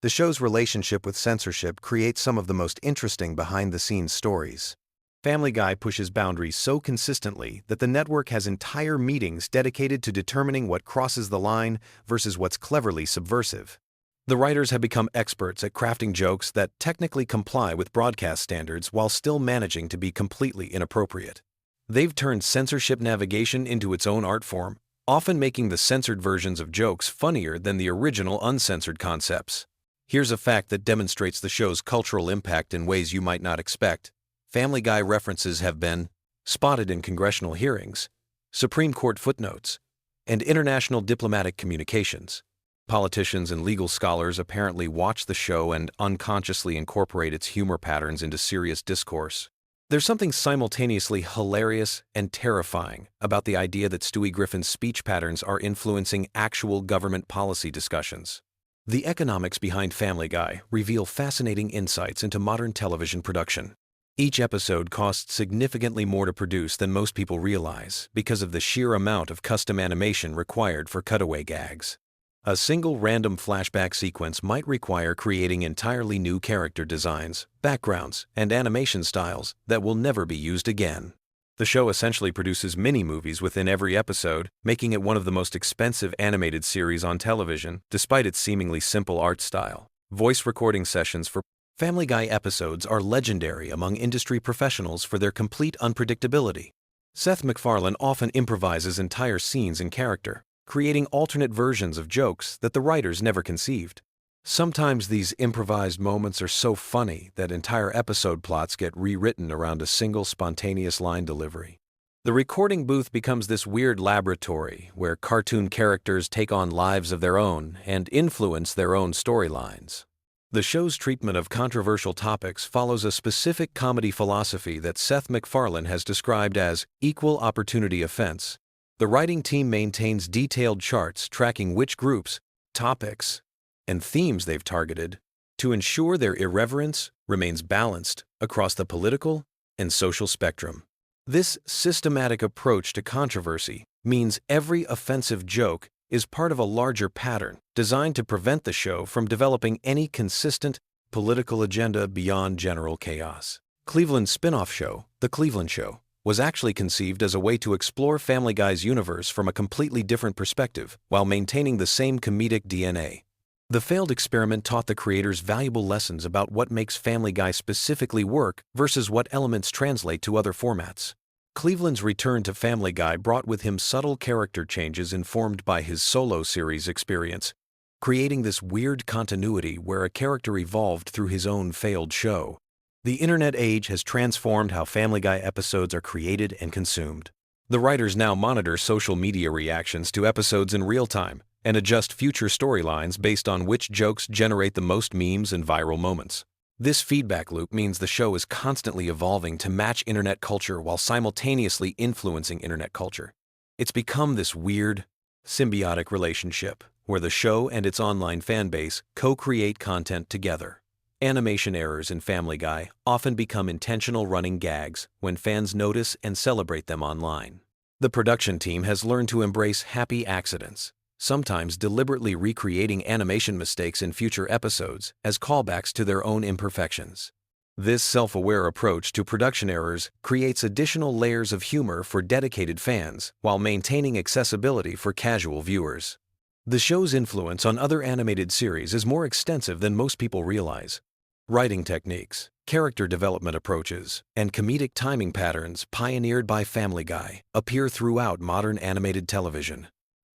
The show's relationship with censorship creates some of the most interesting behind-the-scenes stories. Family Guy pushes boundaries so consistently that the network has entire meetings dedicated to determining what crosses the line versus what's cleverly subversive. The writers have become experts at crafting jokes that technically comply with broadcast standards while still managing to be completely inappropriate. They've turned censorship navigation into its own art form, often making the censored versions of jokes funnier than the original uncensored concepts. Here's a fact that demonstrates the show's cultural impact in ways you might not expect. Family Guy references have been spotted in congressional hearings, Supreme Court footnotes, and international diplomatic communications. Politicians and legal scholars apparently watch the show and unconsciously incorporate its humor patterns into serious discourse. There's something simultaneously hilarious and terrifying about the idea that Stewie Griffin's speech patterns are influencing actual government policy discussions. The economics behind Family Guy reveal fascinating insights into modern television production. Each episode costs significantly more to produce than most people realize because of the sheer amount of custom animation required for cutaway gags. A single random flashback sequence might require creating entirely new character designs, backgrounds, and animation styles that will never be used again. The show essentially produces mini-movies within every episode, making it one of the most expensive animated series on television, despite its seemingly simple art style. Voice recording sessions for Family Guy episodes are legendary among industry professionals for their complete unpredictability. Seth MacFarlane often improvises entire scenes in character, creating alternate versions of jokes that the writers never conceived. Sometimes these improvised moments are so funny that entire episode plots get rewritten around a single spontaneous line delivery. The recording booth becomes this weird laboratory where cartoon characters take on lives of their own and influence their own storylines. The show's treatment of controversial topics follows a specific comedy philosophy that Seth MacFarlane has described as equal opportunity offense. The writing team maintains detailed charts tracking which groups, topics, and themes they've targeted to ensure their irreverence remains balanced across the political and social spectrum. This systematic approach to controversy means every offensive joke is part of a larger pattern designed to prevent the show from developing any consistent political agenda beyond general chaos. Cleveland's spin-off show, The Cleveland Show, was actually conceived as a way to explore Family Guy's universe from a completely different perspective while maintaining the same comedic DNA. The failed experiment taught the creators valuable lessons about what makes Family Guy specifically work versus what elements translate to other formats. Cleveland's return to Family Guy brought with him subtle character changes informed by his solo series experience, creating this weird continuity where a character evolved through his own failed show. The internet age has transformed how Family Guy episodes are created and consumed. The writers now monitor social media reactions to episodes in real time and adjust future storylines based on which jokes generate the most memes and viral moments. This feedback loop means the show is constantly evolving to match internet culture while simultaneously influencing internet culture. It's become this weird, symbiotic relationship where the show and its online fan base co-create content together. Animation errors in Family Guy often become intentional running gags when fans notice and celebrate them online. The production team has learned to embrace happy accidents, sometimes deliberately recreating animation mistakes in future episodes as callbacks to their own imperfections. This self-aware approach to production errors creates additional layers of humor for dedicated fans while maintaining accessibility for casual viewers. The show's influence on other animated series is more extensive than most people realize. Writing techniques, character development approaches, and comedic timing patterns pioneered by Family Guy appear throughout modern animated television.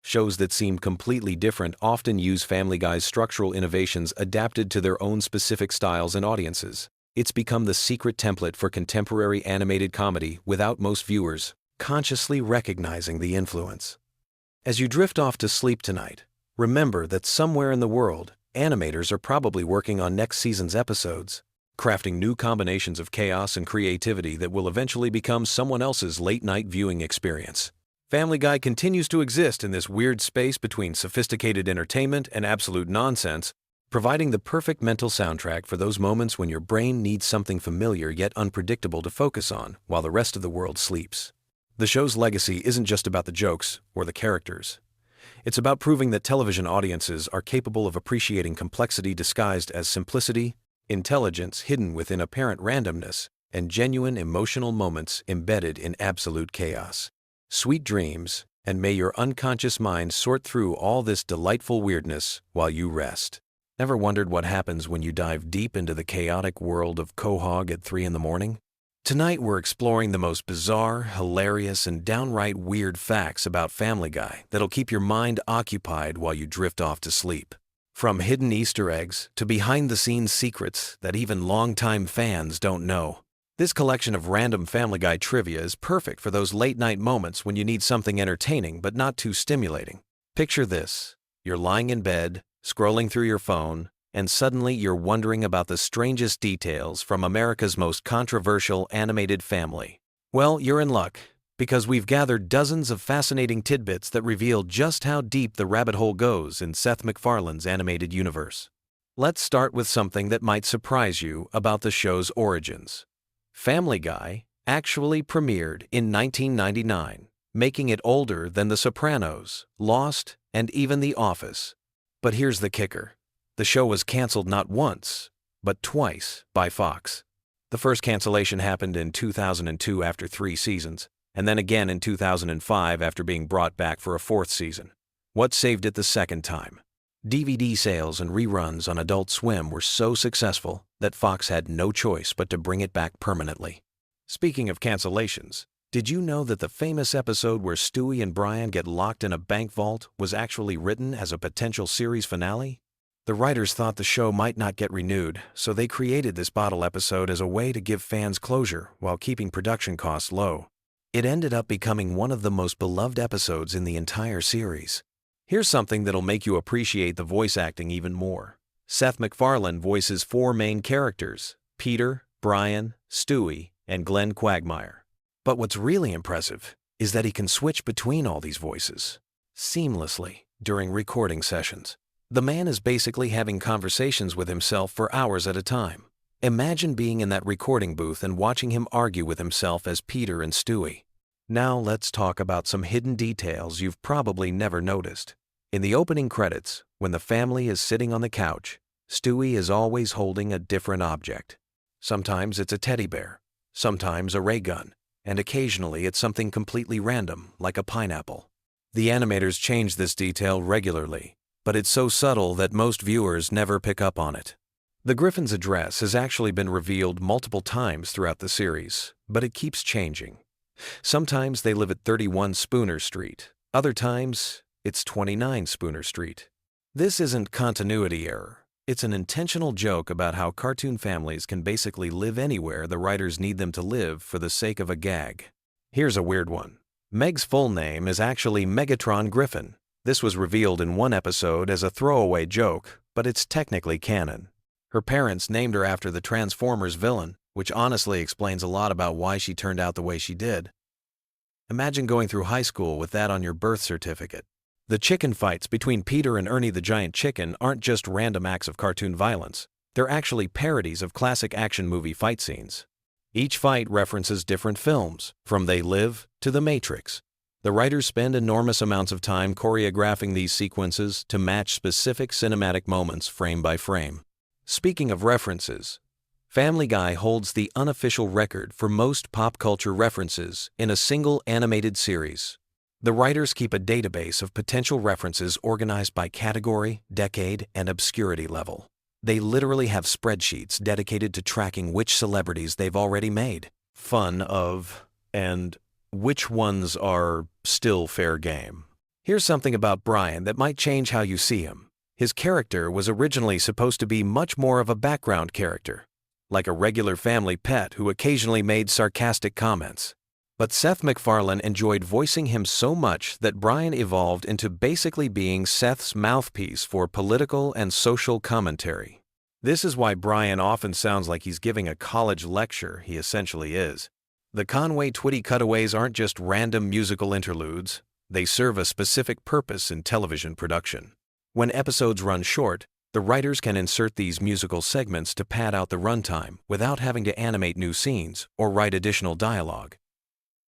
Shows that seem completely different often use Family Guy's structural innovations adapted to their own specific styles and audiences. It's become the secret template for contemporary animated comedy without most viewers consciously recognizing the influence. As you drift off to sleep tonight, remember that somewhere in the world, animators are probably working on next season's episodes, crafting new combinations of chaos and creativity that will eventually become someone else's late-night viewing experience. Family Guy continues to exist in this weird space between sophisticated entertainment and absolute nonsense, providing the perfect mental soundtrack for those moments when your brain needs something familiar yet unpredictable to focus on while the rest of the world sleeps. The show's legacy isn't just about the jokes or the characters. It's about proving that television audiences are capable of appreciating complexity disguised as simplicity, intelligence hidden within apparent randomness, and genuine emotional moments embedded in absolute chaos. Sweet dreams, and may your unconscious mind sort through all this delightful weirdness while you rest. Ever wondered what happens when you dive deep into the chaotic world of Quahog at 3 in the morning? Tonight we're exploring the most bizarre, hilarious, and downright weird facts about Family Guy that'll keep your mind occupied while you drift off to sleep. From hidden Easter eggs to behind-the-scenes secrets that even longtime fans don't know. This collection of random Family Guy trivia is perfect for those late-night moments when you need something entertaining but not too stimulating. Picture this. You're lying in bed, scrolling through your phone, and suddenly you're wondering about the strangest details from America's most controversial animated family. Well, you're in luck, because we've gathered dozens of fascinating tidbits that reveal just how deep the rabbit hole goes in Seth MacFarlane's animated universe. Let's start with something that might surprise you about the show's origins. Family Guy actually premiered in 1999, making it older than The Sopranos, Lost, and even The Office. But here's the kicker. The show was canceled not once, but twice by Fox. The first cancellation happened in 2002 after 3 seasons, and then again in 2005 after being brought back for a 4th season. What saved it the second time? DVD sales and reruns on Adult Swim were so successful that Fox had no choice but to bring it back permanently. Speaking of cancellations, did you know that the famous episode where Stewie and Brian get locked in a bank vault was actually written as a potential series finale? The writers thought the show might not get renewed, so they created this bottle episode as a way to give fans closure while keeping production costs low. It ended up becoming one of the most beloved episodes in the entire series. Here's something that'll make you appreciate the voice acting even more. Seth MacFarlane voices 4 main characters: Peter, Brian, Stewie, and Glenn Quagmire. But what's really impressive is that he can switch between all these voices seamlessly during recording sessions. The man is basically having conversations with himself for hours at a time. Imagine being in that recording booth and watching him argue with himself as Peter and Stewie. Now let's talk about some hidden details you've probably never noticed. In the opening credits, when the family is sitting on the couch, Stewie is always holding a different object. Sometimes it's a teddy bear, sometimes a ray gun, and occasionally it's something completely random, like a pineapple. The animators change this detail regularly, but it's so subtle that most viewers never pick up on it. The Griffin's address has actually been revealed multiple times throughout the series, but it keeps changing. Sometimes they live at 31 Spooner Street, other times it's 29 Spooner Street. This isn't continuity error. It's an intentional joke about how cartoon families can basically live anywhere the writers need them to live for the sake of a gag. Here's a weird one. Meg's full name is actually Megatron Griffin. This was revealed in one episode as a throwaway joke, but it's technically canon. Her parents named her after the Transformers villain, which honestly explains a lot about why she turned out the way she did. Imagine going through high school with that on your birth certificate. The chicken fights between Peter and Ernie the Giant Chicken aren't just random acts of cartoon violence. They're actually parodies of classic action movie fight scenes. Each fight references different films, from They Live to The Matrix. The writers spend enormous amounts of time choreographing these sequences to match specific cinematic moments frame by frame. Speaking of references, Family Guy holds the unofficial record for most pop culture references in a single animated series. The writers keep a database of potential references organized by category, decade, and obscurity level. They literally have spreadsheets dedicated to tracking which celebrities they've already made fun of and which ones are still fair game. Here's something about Brian that might change how you see him. His character was originally supposed to be much more of a background character, like a regular family pet who occasionally made sarcastic comments. But Seth MacFarlane enjoyed voicing him so much that Brian evolved into basically being Seth's mouthpiece for political and social commentary. This is why Brian often sounds like he's giving a college lecture. He essentially is. The Conway Twitty cutaways aren't just random musical interludes. They serve a specific purpose in television production. When episodes run short, the writers can insert these musical segments to pad out the runtime without having to animate new scenes or write additional dialogue.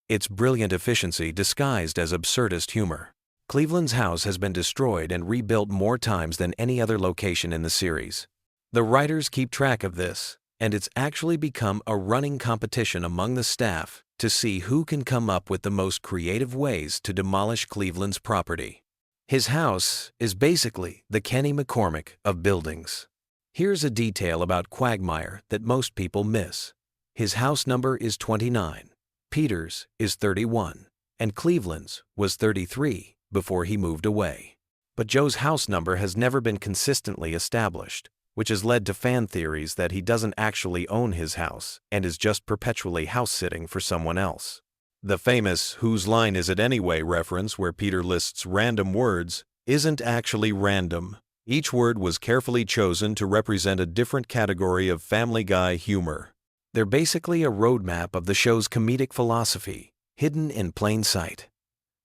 It's brilliant efficiency disguised as absurdist humor. Cleveland's house has been destroyed and rebuilt more times than any other location in the series. The writers keep track of this, and it's actually become a running competition among the staff to see who can come up with the most creative ways to demolish Cleveland's property. His house is basically the Kenny McCormick of buildings. Here's a detail about Quagmire that most people miss. His house number is 29, Peter's is 31, and Cleveland's was 33 before he moved away. But Joe's house number has never been consistently established, which has led to fan theories that he doesn't actually own his house and is just perpetually house-sitting for someone else. The famous "Whose line is it anyway" reference where Peter lists random words isn't actually random. Each word was carefully chosen to represent a different category of Family Guy humor. They're basically a roadmap of the show's comedic philosophy, hidden in plain sight.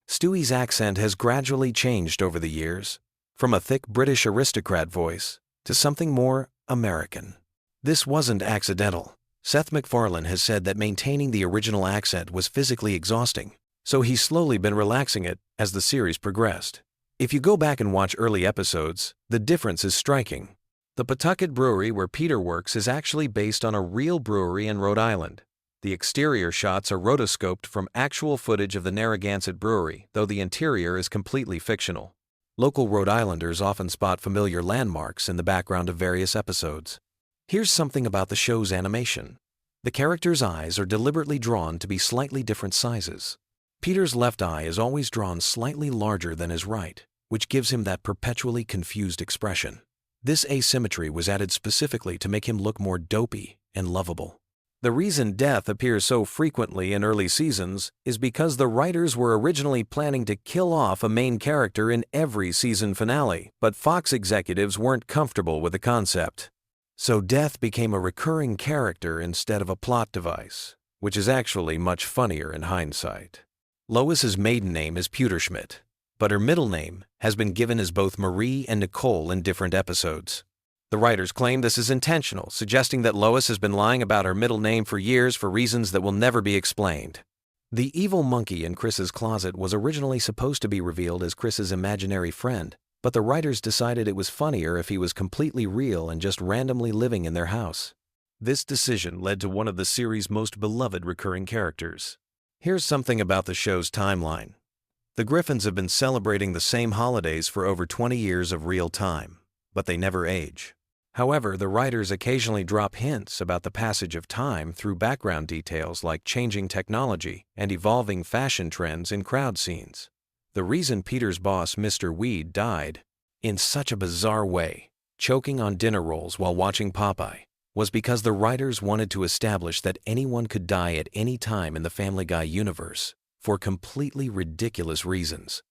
Stewie's accent has gradually changed over the years, from a thick British aristocrat voice to something more American. This wasn't accidental. Seth MacFarlane has said that maintaining the original accent was physically exhausting, so he's slowly been relaxing it as the series progressed. If you go back and watch early episodes, the difference is striking. The Pawtucket Brewery where Peter works is actually based on a real brewery in Rhode Island. The exterior shots are rotoscoped from actual footage of the Narragansett Brewery, though the interior is completely fictional. Local Rhode Islanders often spot familiar landmarks in the background of various episodes. Here's something about the show's animation. The characters' eyes are deliberately drawn to be slightly different sizes. Peter's left eye is always drawn slightly larger than his right, which gives him that perpetually confused expression. This asymmetry was added specifically to make him look more dopey and lovable. The reason death appears so frequently in early seasons is because the writers were originally planning to kill off a main character in every season finale, but Fox executives weren't comfortable with the concept. So death became a recurring character instead of a plot device, which is actually much funnier in hindsight. Lois's maiden name is Pewterschmidt, but her middle name has been given as both Marie and Nicole in different episodes. The writers claim this is intentional, suggesting that Lois has been lying about her middle name for years for reasons that will never be explained. The evil monkey in Chris's closet was originally supposed to be revealed as Chris's imaginary friend, but the writers decided it was funnier if he was completely real and just randomly living in their house. This decision led to one of the series' most beloved recurring characters. Here's something about the show's timeline. The Griffins have been celebrating the same holidays for over 20 years of real time, but they never age. However, the writers occasionally drop hints about the passage of time through background details like changing technology and evolving fashion trends in crowd scenes. The reason Peter's boss, Mr. Weed, died in such a bizarre way, choking on dinner rolls while watching Popeye, was because the writers wanted to establish that anyone could die at any time in the Family Guy universe for completely ridiculous reasons.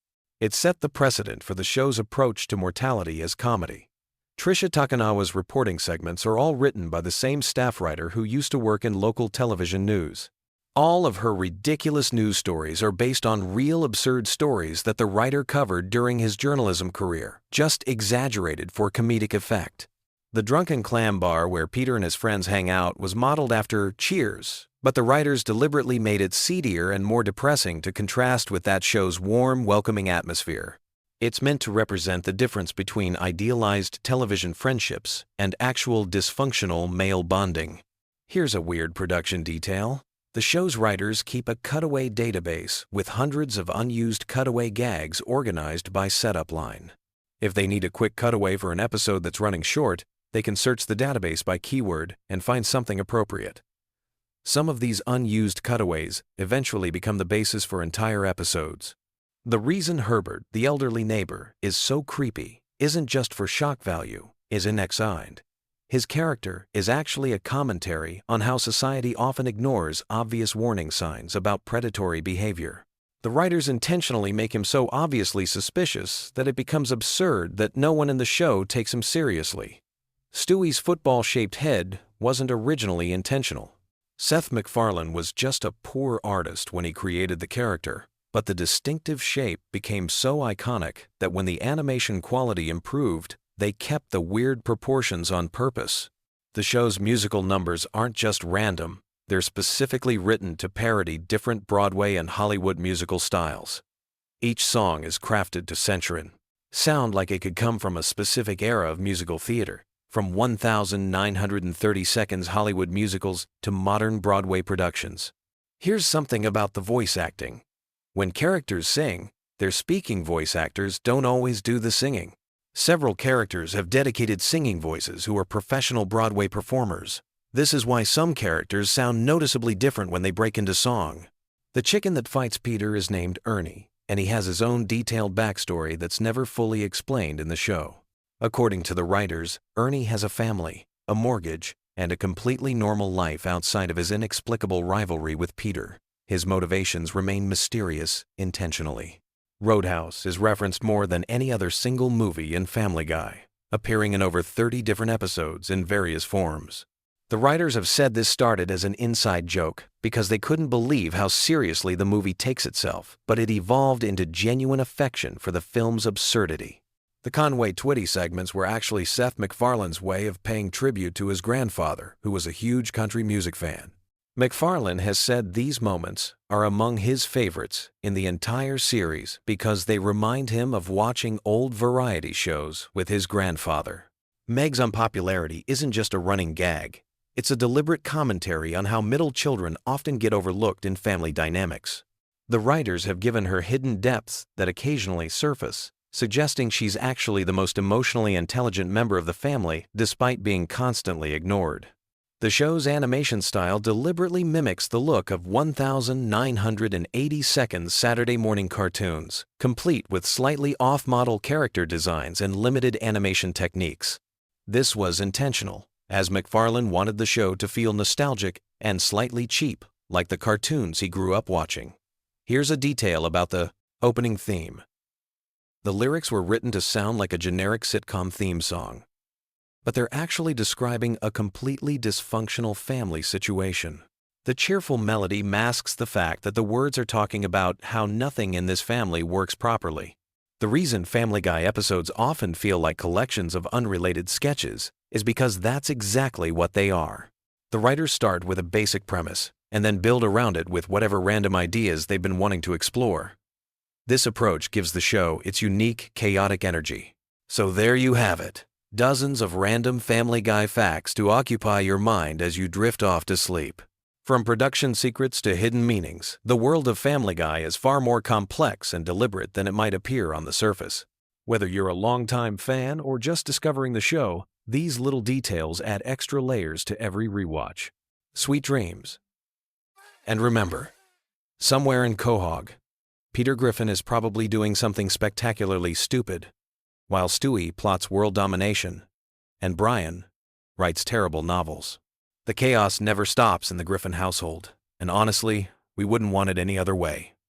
It set the precedent for the show's approach to mortality as comedy. Trisha Takanawa's reporting segments are all written by the same staff writer who used to work in local television news. All of her ridiculous news stories are based on real absurd stories that the writer covered during his journalism career, just exaggerated for comedic effect. The Drunken Clam Bar where Peter and his friends hang out was modeled after Cheers, but the writers deliberately made it seedier and more depressing to contrast with that show's warm, welcoming atmosphere. It's meant to represent the difference between idealized television friendships and actual dysfunctional male bonding. Here's a weird production detail. The show's writers keep a cutaway database with hundreds of unused cutaway gags organized by setup line. If they need a quick cutaway for an episode that's running short, they can search the database by keyword and find something appropriate. Some of these unused cutaways eventually become the basis for entire episodes. The reason Herbert, the elderly neighbor, is so creepy isn't just for shock value, is inexamined. His character is actually a commentary on how society often ignores obvious warning signs about predatory behavior. The writers intentionally make him so obviously suspicious that it becomes absurd that no one in the show takes him seriously. Stewie's football-shaped head wasn't originally intentional. Seth MacFarlane was just a poor artist when he created the character, but the distinctive shape became so iconic that when the animation quality improved, they kept the weird proportions on purpose. The show's musical numbers aren't just random, they're specifically written to parody different Broadway and Hollywood musical styles. Each song is crafted to sound like it could come from a specific era of musical theater. from 1,930 seconds Hollywood musicals to modern Broadway productions. Here's something about the voice acting. When characters sing, their speaking voice actors don't always do the singing. Several characters have dedicated singing voices who are professional Broadway performers. This is why some characters sound noticeably different when they break into song. The chicken that fights Peter is named Ernie, and he has his own detailed backstory that's never fully explained in the show. According to the writers, Ernie has a family, a mortgage, and a completely normal life outside of his inexplicable rivalry with Peter. His motivations remain mysterious intentionally. Roadhouse is referenced more than any other single movie in Family Guy, appearing in over 30 different episodes in various forms. The writers have said this started as an inside joke because they couldn't believe how seriously the movie takes itself, but it evolved into genuine affection for the film's absurdity. The Conway Twitty segments were actually Seth MacFarlane's way of paying tribute to his grandfather, who was a huge country music fan. MacFarlane has said these moments are among his favorites in the entire series because they remind him of watching old variety shows with his grandfather. Meg's unpopularity isn't just a running gag. It's a deliberate commentary on how middle children often get overlooked in family dynamics. The writers have given her hidden depths that occasionally surface, suggesting she's actually the most emotionally intelligent member of the family despite being constantly ignored. The show's animation style deliberately mimics the look of 1,980 seconds Saturday morning cartoons, complete with slightly off-model character designs and limited animation techniques. This was intentional, as MacFarlane wanted the show to feel nostalgic and slightly cheap, like the cartoons he grew up watching. Here's a detail about the opening theme. The lyrics were written to sound like a generic sitcom theme song, but they're actually describing a completely dysfunctional family situation. The cheerful melody masks the fact that the words are talking about how nothing in this family works properly. The reason Family Guy episodes often feel like collections of unrelated sketches is because that's exactly what they are. The writers start with a basic premise and then build around it with whatever random ideas they've been wanting to explore. This approach gives the show its unique, chaotic energy. So there you have it. Dozens of random Family Guy facts to occupy your mind as you drift off to sleep. From production secrets to hidden meanings, the world of Family Guy is far more complex and deliberate than it might appear on the surface. Whether you're a longtime fan or just discovering the show, these little details add extra layers to every rewatch. Sweet dreams. And remember, somewhere in Quahog, Peter Griffin is probably doing something spectacularly stupid, while Stewie plots world domination, and Brian writes terrible novels. The chaos never stops in the Griffin household, and honestly, we wouldn't want it any other way.